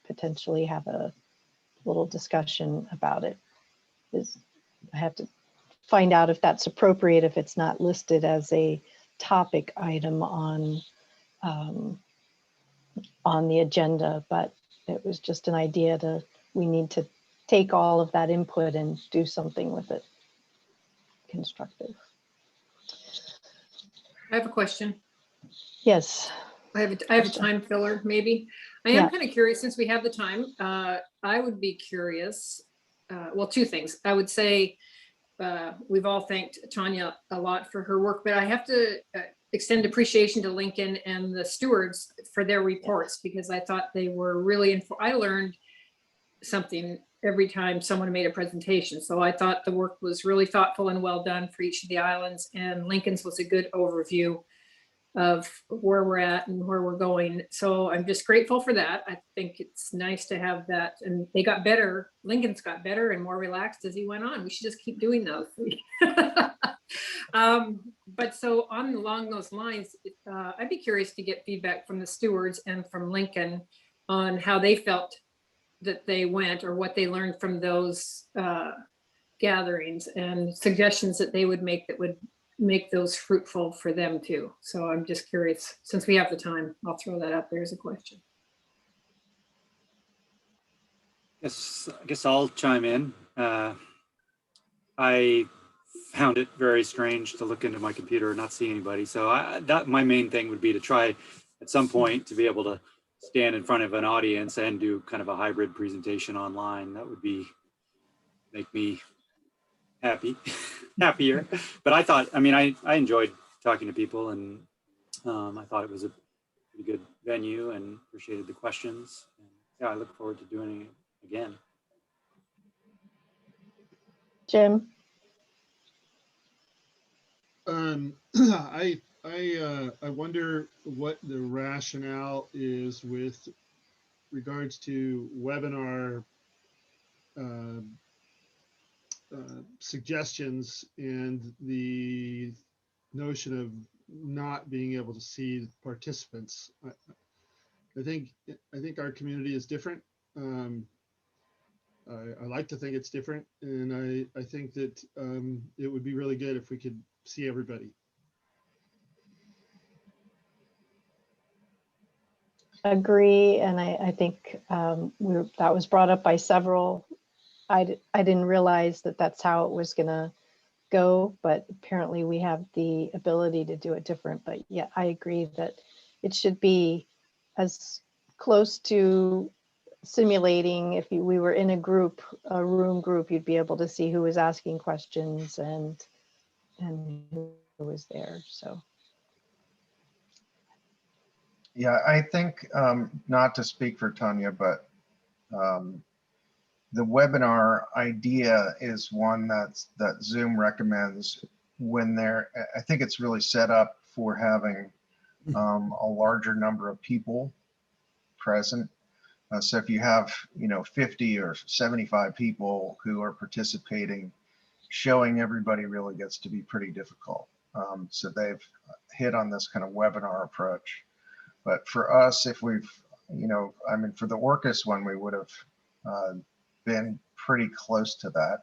potentially have a little discussion about it. I have to find out if that's appropriate, if it's not listed as a topic item on the agenda, but it was just an idea we need to take all of that input and do something with it constructive. I have a question. Yes. I have a time filler, maybe. I am Yeah. kind of curious, since we have the time, I would be curious. Well, two things. I would say we've all thanked Tanya a lot for her work, but I have to extend appreciation to Lincoln and the stewards for their reports, because I thought they were really, I learned something every time someone made a presentation. So I thought the work was really thoughtful and well done for each of the islands, and Lincoln's was a good overview of where we're at and where we're going. So I'm just grateful for that. I think it's nice to have that. And they got better. Lincoln's got better and more relaxed as he went on. We should just keep doing those. But so along those lines, I'd be curious to get feedback from the stewards and from Lincoln on how they felt that they went, or what they learned from those gatherings, and suggestions that they would make that would make those fruitful for them too. So I'm just curious, since we have the time, I'll throw that out there as a question. Yes, I guess I'll chime in. I found it very strange to look into my computer and not see anybody. So my main thing would be to try at some point to be able to stand in front of an audience and do kind of a hybrid presentation online. That would make me happier. But I enjoyed talking to people, and I thought it was a pretty good venue and appreciated the questions. And yeah, I look forward to doing it again. Jim? I wonder what the rationale is with regards to webinar suggestions and the notion of not being able to see participants. I think our community is different. I like to think it's different, and I think that it would be really good if we could see everybody. Agree, and I think that was brought up by several. I didn't realize that that's how it was gonna go, but apparently we have the ability to do it different. But yeah, I agree that it should be as close to simulating. If we were in a room group, you'd be able to see who was asking questions and who was there. So Yeah, I think, not to speak for Tanya, but the webinar idea is one that Zoom recommends when I think it's really set up for having a larger number of people present. So if you have, 50 or 75 people who are participating, showing everybody really gets to be pretty difficult. So they've hit on this kind of webinar approach. But for us, if we've, for the Orcas one, we would have been pretty close to that.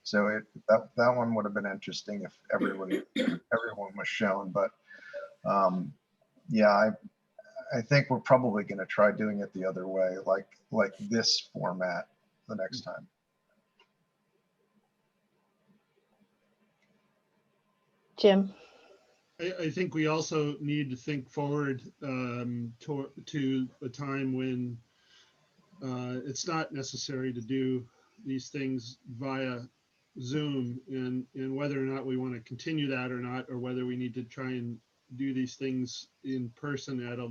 So that one would have been interesting if everyone was shown. But yeah, I think we're probably going to try doing it the other way, like this format the next time. Jim. I think we also need to think forward to a time when it's not necessary to do these things via Zoom, and whether or not we want to continue that or not, or whether we need to try and do these things in person at a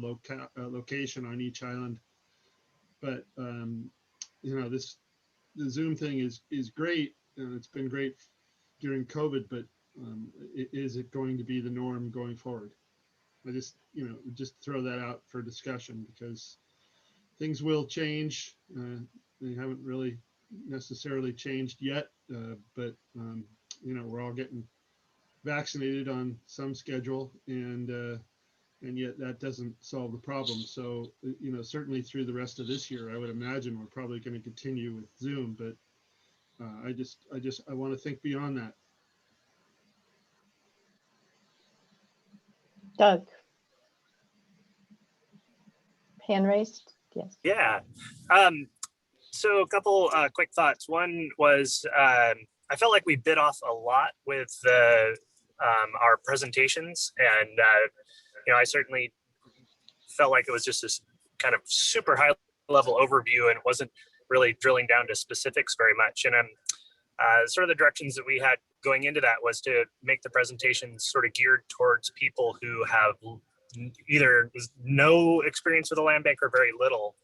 location on each island. But the Zoom thing is great, and it's been great during COVID, but is it going to be the norm going forward? I just throw that out for discussion, because things will change. They haven't really necessarily changed yet, but we're all getting vaccinated on some schedule, and yet that doesn't solve the problem. So certainly through the rest of this year, I would imagine we're probably going to continue with Zoom, but I want to think beyond that. Doug. Hand raised, yes. Yeah. So a couple quick thoughts. One was I felt like we bit off a lot with our presentations, and I certainly felt like it was just this kind of super high level overview, and it wasn't really drilling down to specifics very much. And sort of the directions that we had going into that was to make the presentations sort of geared towards people who have either no experience with a land bank or very little.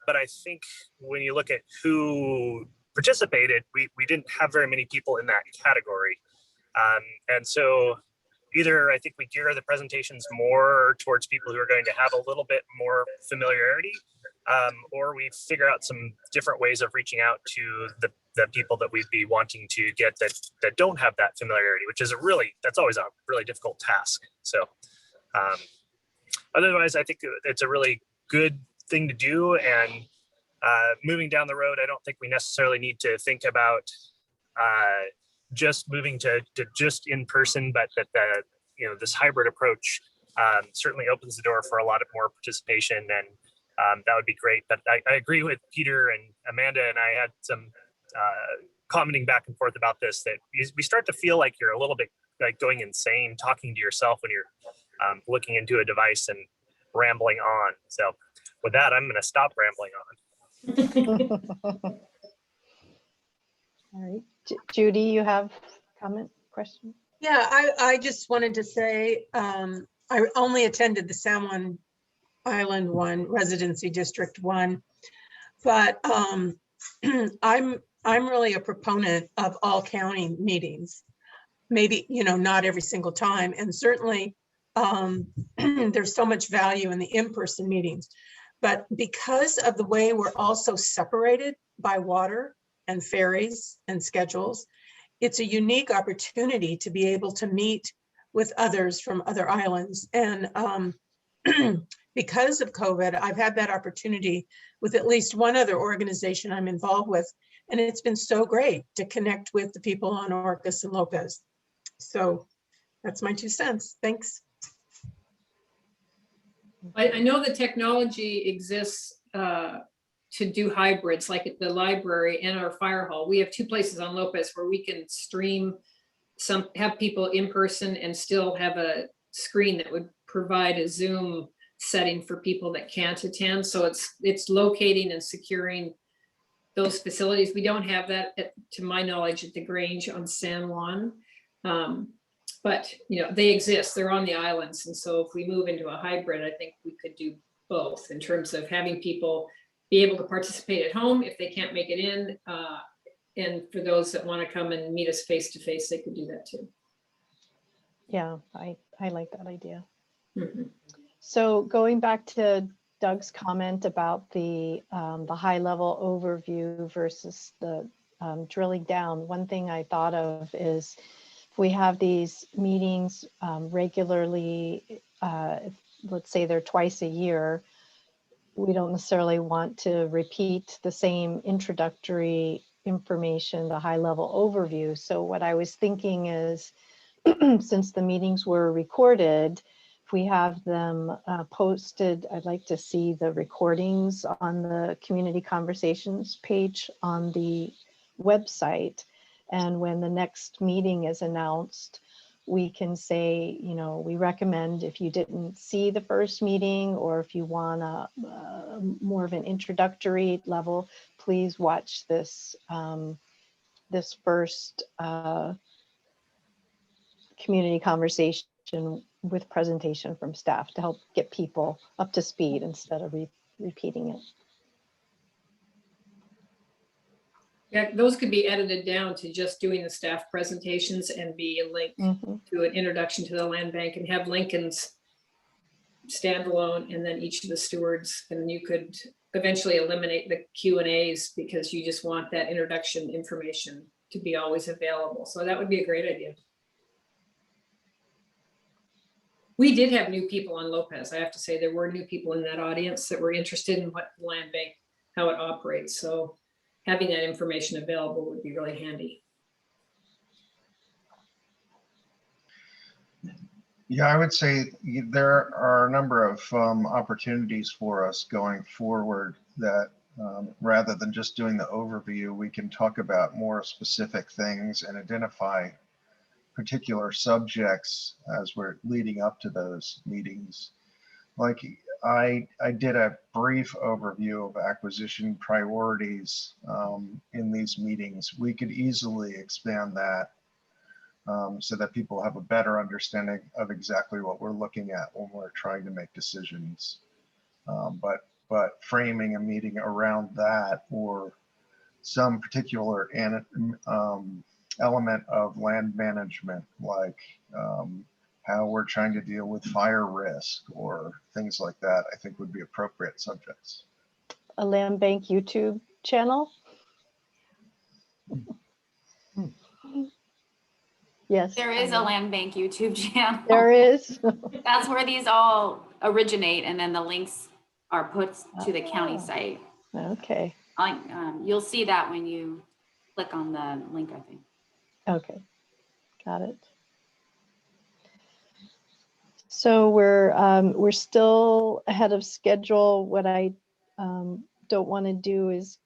But I think when you look at who participated, we didn't have very many people in that category. And so either I think we gear the presentations more towards people who are going to have a little bit more familiarity, or we figure out some different ways of reaching out to the people that we'd be wanting to get that don't have that familiarity, which is that's always a really difficult task. So otherwise, I think it's a really good thing to do. And moving down the road, I don't think we necessarily need to think about just moving to just in person, but that this hybrid approach certainly opens the door for a lot of more participation, and that would be great. But I agree with Peter and Amanda, and I had some commenting back and forth about this, that we start to feel like you're a little bit like going insane talking to yourself when you're looking into a device and rambling on. So with that, I'm going to stop rambling on. All right, Judy, you have comment, question? Yeah, I just wanted to say, I only attended the San Juan Island one, Residency District 1, but I'm really a proponent of all county meetings. Maybe, not every single time. And certainly there's so much value in the in-person meetings. But because of the way we're also separated by water and ferries and schedules, it's a unique opportunity to be able to meet with others from other islands. And because of COVID, I've had that opportunity with at least one other organization I'm involved with. And it's been so great to connect with the people on Orcas and Lopez. So that's my 2 cents. Thanks. I know the technology exists to do hybrids, like at the library and our fire hall. We have 2 places on Lopez where we can stream have people in person and still have a screen that would provide a Zoom setting for people that can't attend. So it's locating and securing those facilities. We don't have that, to my knowledge, at the Grange on San Juan. But they exist, they're on the islands. And so if we move into a hybrid, I think we could do both in terms of having people be able to participate at home if they can't make it in. And for those that want to come and meet us face to face, they could do that too. Yeah, I like that idea. Mhm. So going back to Doug's comment about the high level overview versus the drilling down, one thing I thought of is if we have these meetings regularly, let's say they're twice a year, we don't necessarily want to repeat the same introductory information, the high level overview. So what I was thinking is, since the meetings were recorded, if we have them posted, I'd like to see the recordings on the community conversations page on the website. And when the next meeting is announced, we can say, we recommend, if you didn't see the first meeting, or if you want a more of an introductory level, please watch this this first community conversation with presentation from staff to help get people up to speed instead of repeating it. Yeah, those could be edited down to just doing the staff presentations and be a link to an introduction to the land bank, and have Lincoln's standalone and then each of the stewards. And you could eventually eliminate the Q&As because you just want that introduction information to be always available. So that would be a great idea. We did have new people on Lopez. I have to say there were new people in that audience that were interested in what the land bank, how it operates. So having that information available would be really handy. Yeah, I would say there are a number of opportunities for us going forward that rather than just doing the overview, we can talk about more specific things and identify particular subjects as we're leading up to those meetings. Like I did a brief overview of acquisition priorities in these meetings. We could easily expand that so that people have a better understanding of exactly what we're looking at when we're trying to make decisions. But framing a meeting around that, or some particular element of land management, like how we're trying to deal with fire risk or things like that, I think would be appropriate subjects. A land bank YouTube channel? Yes. There is a land bank YouTube channel. There is. That's where these all originate, and then the links are put to the county site. Okay. You'll see that when you click on the link, I think. Okay, got it. So we're still ahead of schedule. What I don't want to do is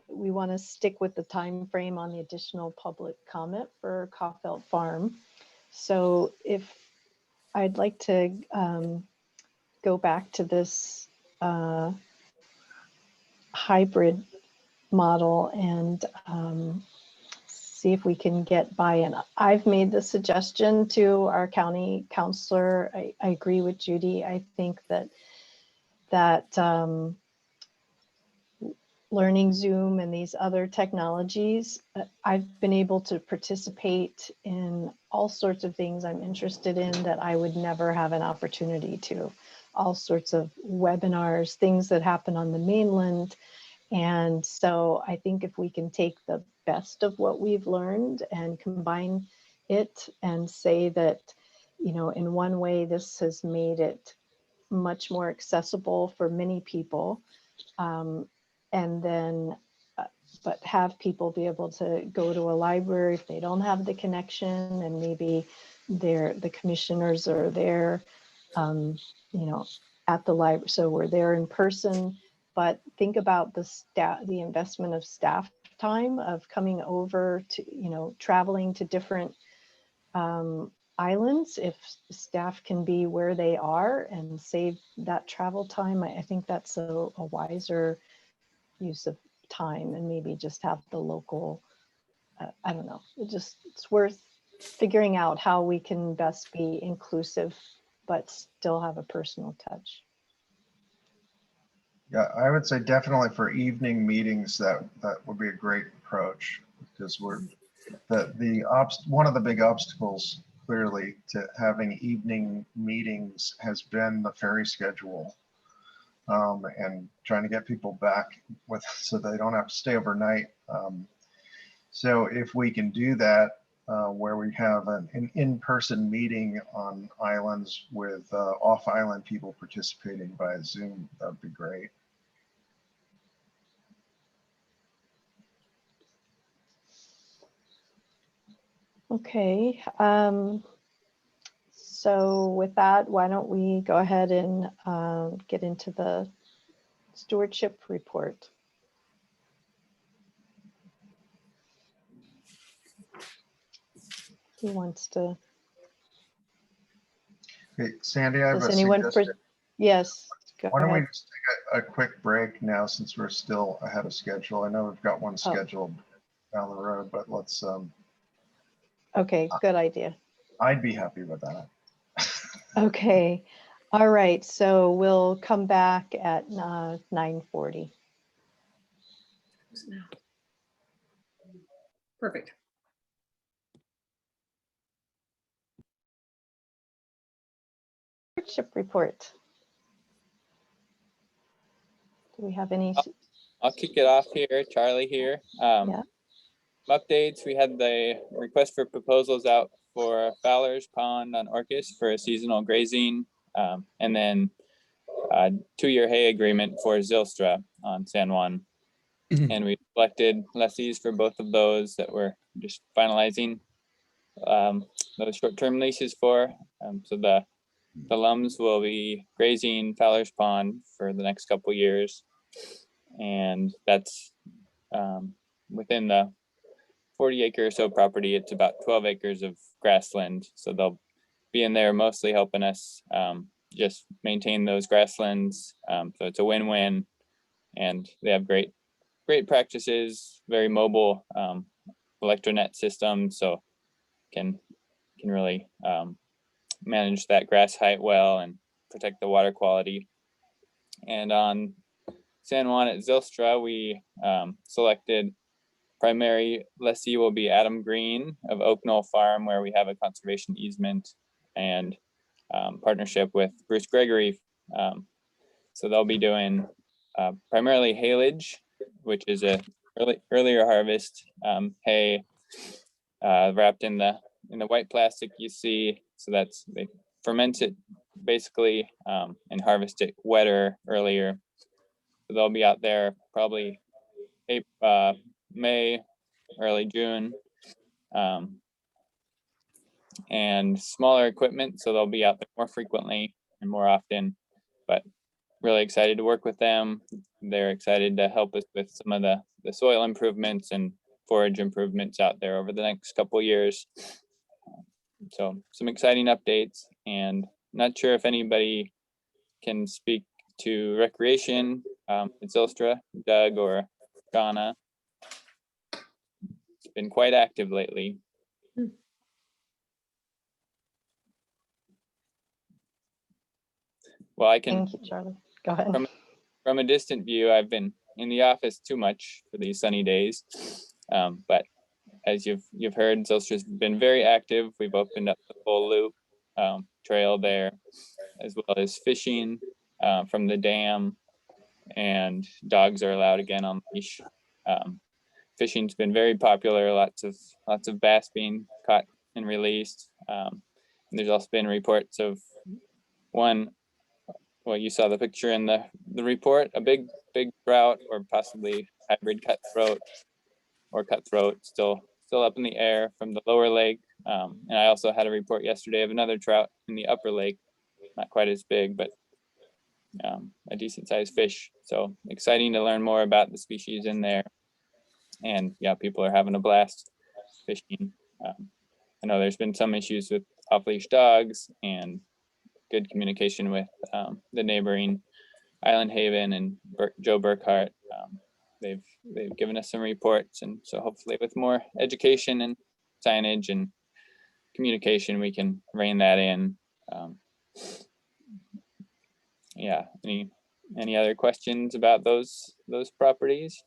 we want to stick with the time frame on the additional public comment for Caulfield Farm. So if I'd like to go back to this hybrid model and see if we can get buy-in. I've made the suggestion to our county counselor. I agree with Judy. I think that learning Zoom and these other technologies, I've been able to participate in all sorts of things I'm interested in that I would never have an opportunity to. All sorts of webinars, things that happen on the mainland. And so I think if we can take the best of what we've learned and combine it and say that, in one way this has made it much more accessible for many people. And then, but have people be able to go to a library if they don't have the connection, and maybe the commissioners are there, you know, at the library. So we're there in person, but think about the investment of staff time of coming over to, you know, traveling to different islands. If staff can be where they are and save that travel time, I think that's a wiser use of time, and maybe just have the local, I don't know, it's worth figuring out how we can best be inclusive, but still have a personal touch. Yeah, I would say definitely for evening meetings, that would be a great approach, because we're one of the big obstacles clearly to having evening meetings has been the ferry schedule, and trying to get people back so they don't have to stay overnight. So if we can do that, where we have an in-person meeting on islands with off-island people participating via Zoom, that'd be great. Okay, so with that, why don't we go ahead and get into the stewardship report. Who wants to? Okay, Sandy, I have Does a anyone? suggestion. Yes. Why don't we just take a quick break now, since we're still ahead of schedule? I know we've got one scheduled down the road, but let's. Okay, good idea. I'd be happy with that. Okay. All right. So we'll come back at 9:40. Perfect. Stewardship report. Do we have any? I'll kick it off here. Charlie here. Yeah. Updates. We had the request for proposals out for Fowler's Pond on Orcas for a seasonal grazing, and then a 2-year hay agreement for Zylstra on San Juan. And we selected lessees for both of those that we're just finalizing those short-term leases for. So the Lums will be grazing Fowler's Pond for the next couple years, and that's within the 40 acre or so property. It's about 12 acres of grassland, so they'll be in there mostly helping us just maintain those grasslands. So it's a win-win, and they have great practices, very mobile electronet system, so can really manage that grass height well and protect the water quality. And on San Juan at Zylstra, we selected primary lessee will be Adam Green of Oak Knoll Farm, where we have a conservation easement and partnership with Bruce Gregory. So they'll be doing primarily haylage, which is a earlier harvest hay wrapped in the white plastic you see. So they ferment it basically and harvest it wetter earlier. So they'll be out there probably May, early June, and smaller equipment. So they'll be out there more frequently and more often, but really excited to work with them. They're excited to help us with some of the soil improvements and forage improvements out there over the next couple of years. So some exciting updates, and not sure if anybody can speak to recreation at Zylstra, Doug or Donna. It's been quite active lately. Well, I can. Thank you, Charlie. Go ahead. From a distant view, I've been in the office too much for these sunny days, but as you've heard, Zylstra's been very active. We've opened up the full loop trail there, as well as fishing from the dam, and dogs are allowed again on leash. Fishing's been very popular. Lots of bass being caught and released. And there's also been reports of one well, you saw the picture in the report, a big trout or possibly hybrid cutthroat or cutthroat still up in the air from the lower lake. And I also had a report yesterday of another trout in the upper lake, not quite as big, but a decent sized fish. So exciting to learn more about the species in there. And yeah, people are having a blast fishing. I know there's been some issues with off-leash dogs and good communication with the neighboring Island Haven and Joe Burkhart. They've given us some reports, and so hopefully with more education and signage and communication, we can rein that in. Yeah, any other questions about those properties?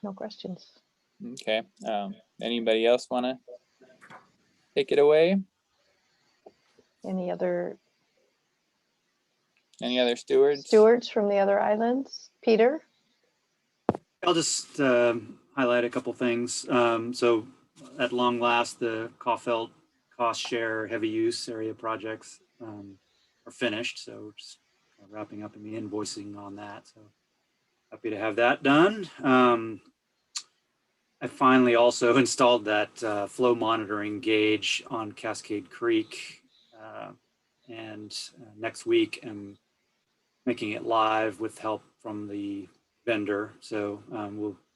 No questions. Okay. Anybody else want to take it away? Any other stewards from the other islands? Peter? I'll just highlight a couple things. So at long last, the Caulfield cost share heavy use area projects are finished. So just wrapping up in the invoicing on that. So happy to have that done. I finally also installed that flow monitoring gauge on Cascade Creek. And next week I'm making it live with help from the vendor. So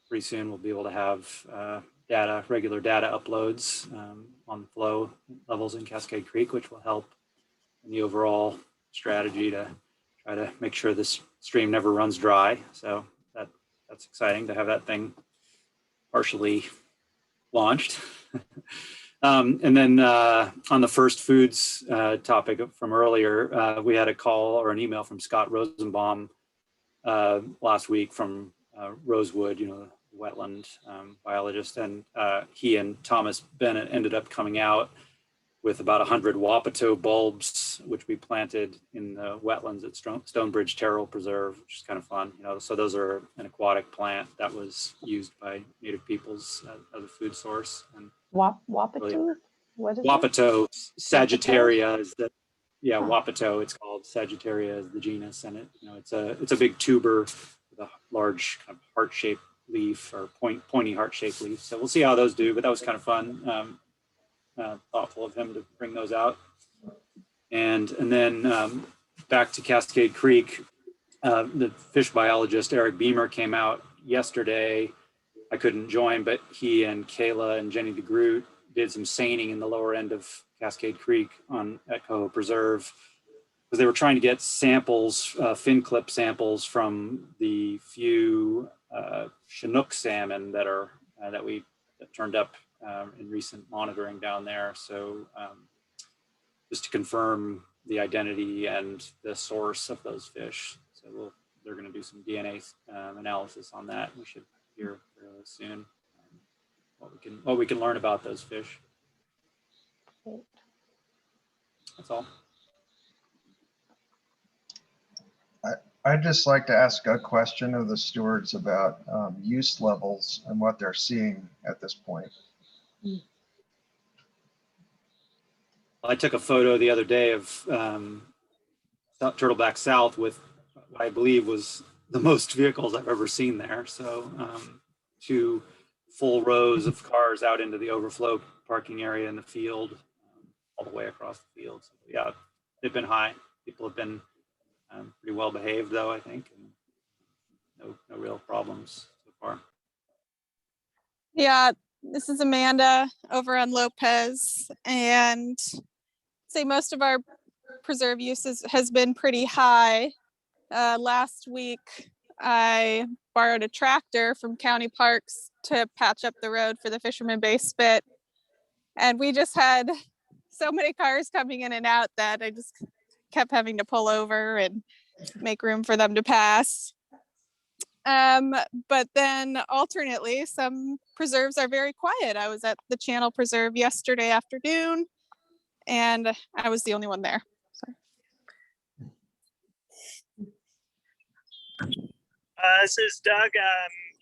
pretty soon we'll be able to have regular data uploads on the flow levels in Cascade Creek, which will help in the overall strategy to try to make sure this stream never runs dry. So that's exciting to have that thing partially launched. And then on the First Foods topic from earlier, we had a call or an email from Scott Rosenbaum last week from Rosewood, the wetland biologist, and he and Thomas Bennett ended up coming out with about 100 Wapato bulbs, which we planted in the wetlands at Stonebridge Terrell Preserve, which is kind of fun. So those are an aquatic plant that was used by Native peoples as a food source. And Wapato? Really, What is Wapato, Sagittaria is the, Wapato, it's called. Sagittaria is the genus, and it's a big tuber with a large kind of heart-shaped leaf or pointy heart-shaped leaf. So we'll see how those do, but that was kind of fun. Thoughtful of him to bring those out. And then back to Cascade Creek, the fish biologist Eric Beamer came out yesterday. I couldn't join, but he and Kayla and Jenny DeGroot did some seining in the lower end of Cascade Creek at Coho Preserve, because they were trying to get samples, fin clip samples from the few Chinook salmon that turned up in recent monitoring down there. So just to confirm the identity and the source of those fish. So they're going to do some DNA analysis on that. We should hear fairly soon what we can learn about those fish. That's all. I'd just like to ask a question of the stewards about use levels and what they're seeing at this point. I took a photo the other day of Turtleback South with what I believe was the most vehicles I've ever seen there. So 2 full rows of cars out into the overflow parking area in the field, all the way across the field. So, yeah, they've been high. People have been pretty well behaved, though, I think, and no real problems so far. Yeah, this is Amanda over on Lopez, and say most of our preserve uses has been pretty high. Last week, I borrowed a tractor from County Parks to patch up the road for the Fisherman Bay Spit, and we just had so many cars coming in and out that I just kept having to pull over and make room for them to pass. But then alternately, some preserves are very quiet. I was at the Channel Preserve yesterday afternoon, and I was the only one there. This is Doug.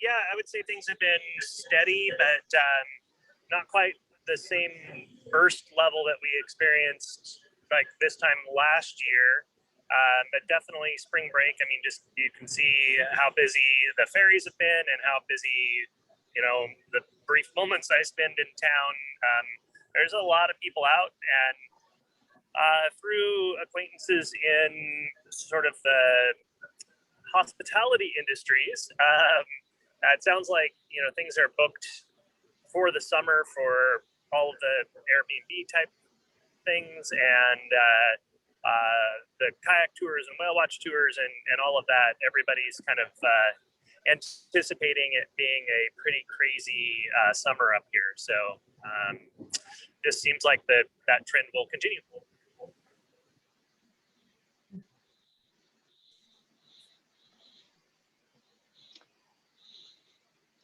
Yeah, I would say things have been steady, but not quite the same burst level that we experienced like this time last year. But definitely spring break. I mean, just you can see how busy the ferries have been and how busy, the brief moments I spend in town. There's a lot of people out, and through acquaintances in sort of the hospitality industries, it sounds like, things are booked for the summer for all of the Airbnb type things, and the kayak tours and whale watch tours and all of that. Everybody's kind of anticipating it being a pretty crazy summer up here. So just seems like that trend will continue.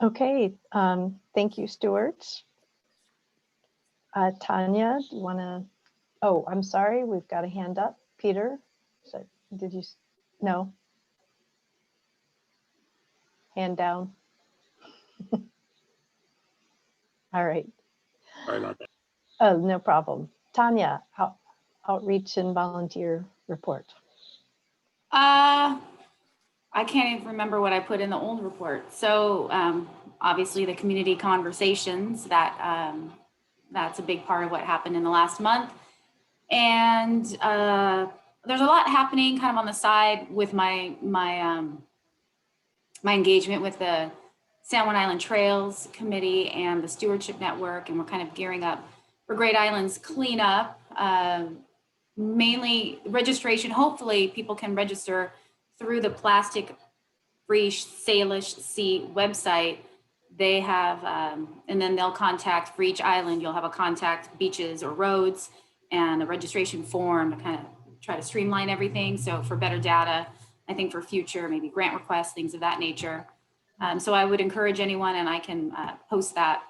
Okay, thank you, Stuart. Tanya, do you want to? Oh, I'm sorry, we've got a hand up. Peter, so did you? No. Hand down. All right. Sorry about that. Oh, no problem. Tanya, outreach and volunteer report. I can't even remember what I put in the old report. So obviously the community conversations, that's a big part of what happened in the last month. And there's a lot happening kind of on the side with my engagement with the San Juan Island Trails Committee and the Stewardship Network, and we're kind of gearing up for Great Islands cleanup. Mainly registration. Hopefully people can register through the Plastic Free Salish Sea website. They have, and then they'll contact for each island. You'll have a contact beaches or roads and a registration form to kind of try to streamline everything. So for better data, I think for future, maybe grant requests, things of that nature. So I would encourage anyone, and I can post that,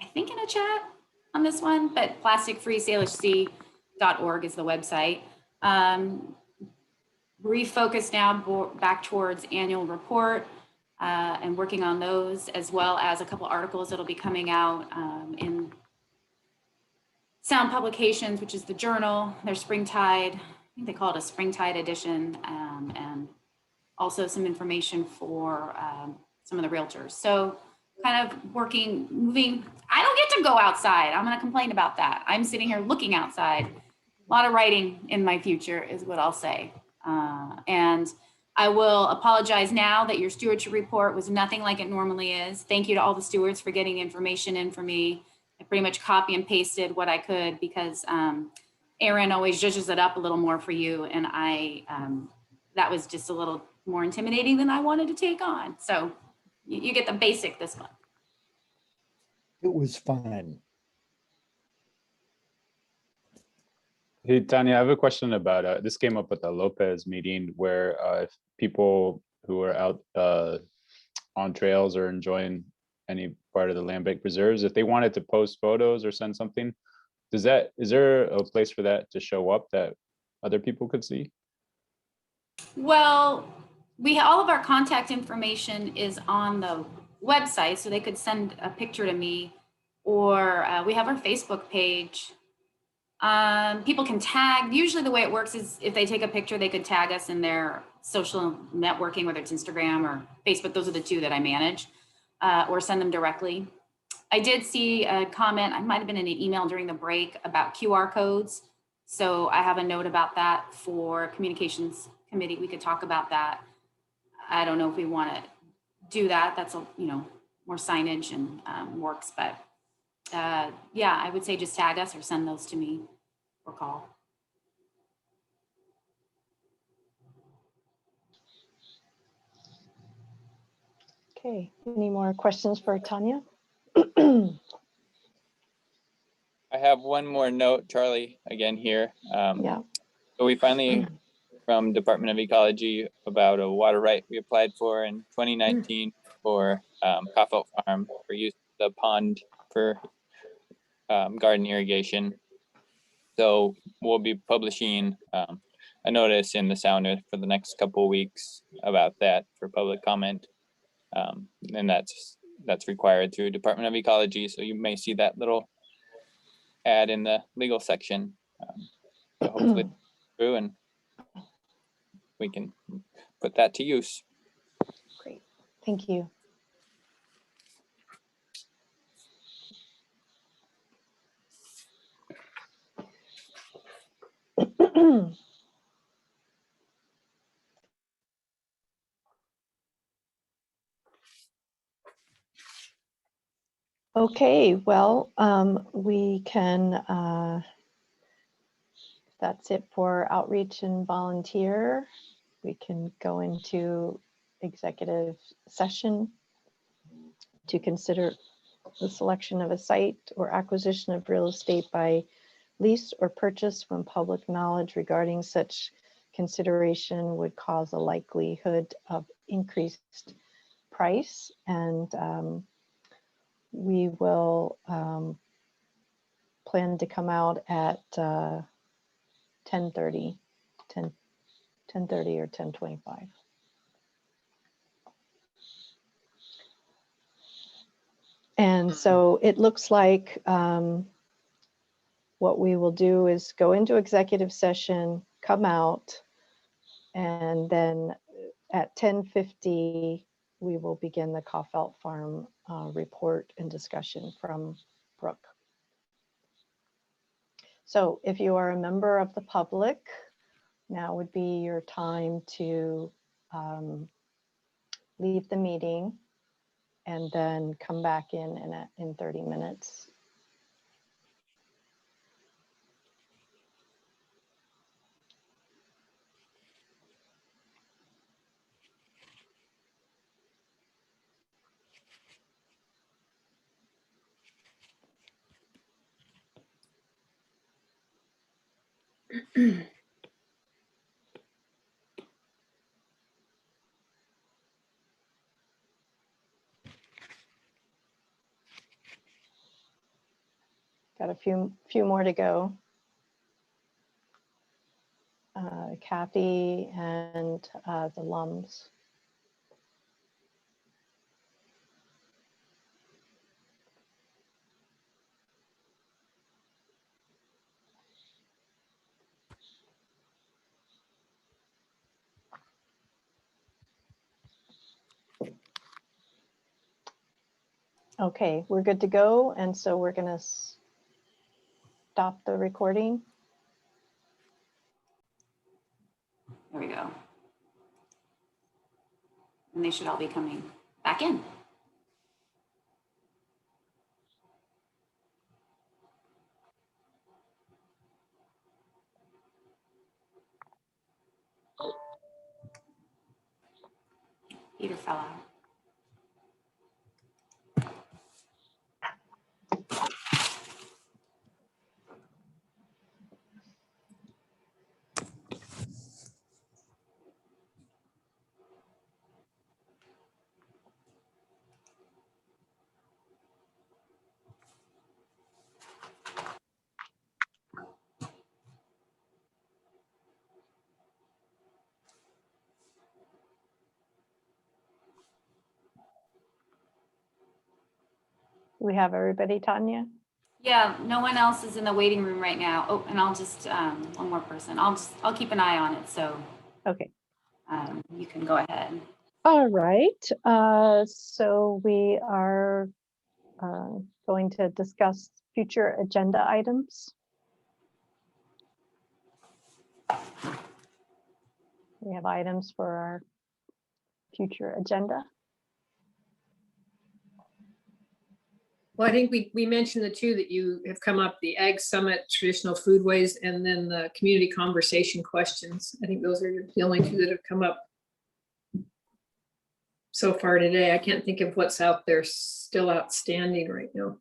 I think in a chat on this one, but plasticfreesalishsea.org is the website. Refocus now back towards annual report and working on those, as well as a couple articles that'll be coming out in Sound Publications, which is the journal, their Springtide, I think they call it a Springtide edition, and also some information for some of the realtors. So kind of moving. I don't get to go outside. I'm going to complain about that. I'm sitting here looking outside. A lot of writing in my future is what I'll say. And I will apologize now that your stewardship report was nothing like it normally is. Thank you to all the stewards for getting information in for me. I pretty much copy and pasted what I could because Aaron always judges it up a little more for you. And that was just a little more intimidating than I wanted to take on. So you get the basic this month. It was fun. Hey, Tanya, I have a question about, this came up at the Lopez meeting where if people who are out on trails or enjoying any part of the land bank preserves, if they wanted to post photos or send something, is there a place for that to show up that other people could see? Well, all of our contact information is on the website, so they could send a picture to me, or we have our Facebook page. People can tag. Usually the way it works is if they take a picture, they could tag us in their social networking, whether it's Instagram or Facebook. Those are the two that I manage, or send them directly. I did see a comment, I might've been in an email during the break about QR codes. So I have a note about that for communications committee. We could talk about that. I don't know if we want to do that. That's more signage and works, but yeah, I would say just tag us or send those to me or call. Okay, any more questions for Tanya? I have one more note, Charlie, again here. Yeah. So we finally, from Department of Ecology, about a water right we applied for in 2019 for Coffelt Farm for use of the pond for garden irrigation. So we'll be publishing a notice in the Sounder for the next couple of weeks about that for public comment. And that's that's required through Department of Ecology. So you may see that little ad in the legal section. So hopefully through and we can put that to use. Great, thank you. Okay, well, we can, that's it for outreach and volunteer. We can go into executive session to consider the selection of a site or acquisition of real estate by lease or purchase when public knowledge regarding such consideration would cause a likelihood of increased price. And we will plan to come out at 10:30 or 10:25. And so it looks like what we will do is go into executive session, come out, and then at 10:50, we will begin the Kaufelt Farm report and discussion from Brooke. So if you are a member of the public, now would be your time to leave the meeting and then come back in 30 minutes. Got a few more to go. Kathy and the Lums. Okay, we're good to go. And so we're going to stop the recording. There we go. And they should all be coming back in. Peter fell out. We have everybody, Tanya? Yeah, no one else is in the waiting room right now. Oh, and I'll just, one more person. I'll keep an eye on it. So okay, you can go ahead. All right. So we are going to discuss future agenda items. We have items for our future agenda. Well, I think we mentioned the two that you have come up, the Ag Summit, traditional foodways, and then the community conversation questions. I think those are the only two that have come up so far today. I can't think of what's out there still outstanding right now.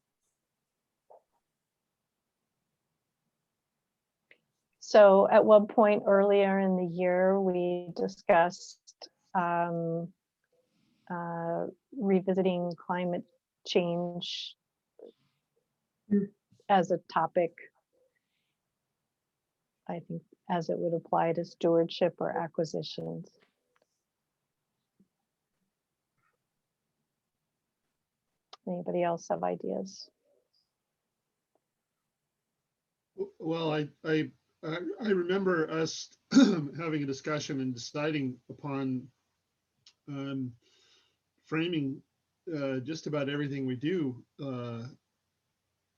So at one point earlier in the year, we discussed revisiting climate change as a topic, I think, as it would apply to stewardship or acquisitions. Anybody else have ideas? Well, I remember us having a discussion and deciding upon framing just about everything we do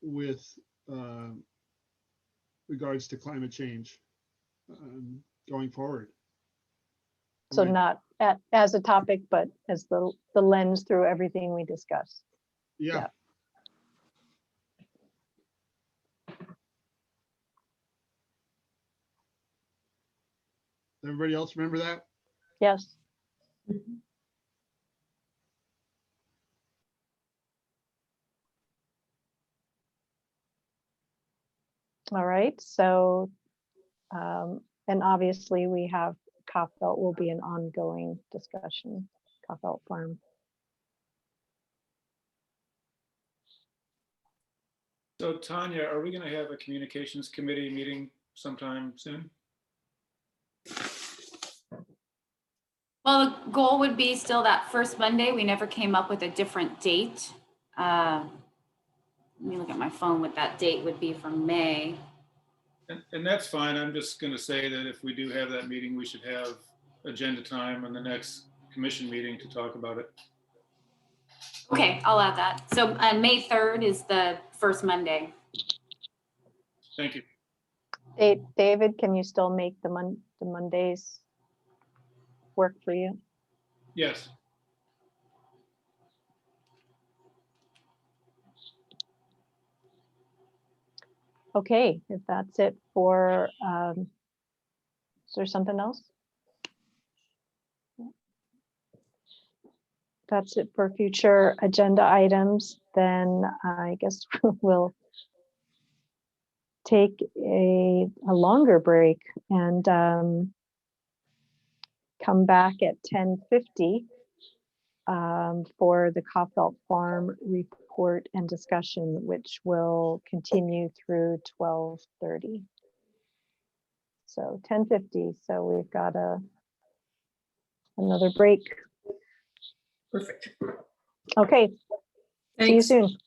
with regards to climate change going forward. So not as a topic, but as the lens through everything we discuss. Yeah. Everybody else remember that? Yes. All right, so, and obviously we have Coffelt will be an ongoing discussion, Coffelt Farm. So Tanya, are we going to have a communications committee meeting sometime soon? Well, the goal would be still that first Monday. We never came up with a different date. Let me look at my phone what that date would be for May. And that's fine. I'm just going to say that if we do have that meeting, we should have agenda time on the next commission meeting to talk about it. Okay, I'll add that. So May 3rd is the first Monday. Thank you. David, can you still make the Mondays work for you? Yes. Okay, if that's it for, is there something else? That's it for future agenda items, then I guess we'll take a longer break and come back at 10:50 for the Coffelt Farm report and discussion, which will continue through 12:30. So 10:50, so we've got another break. Perfect. Okay, see you Thanks. soon.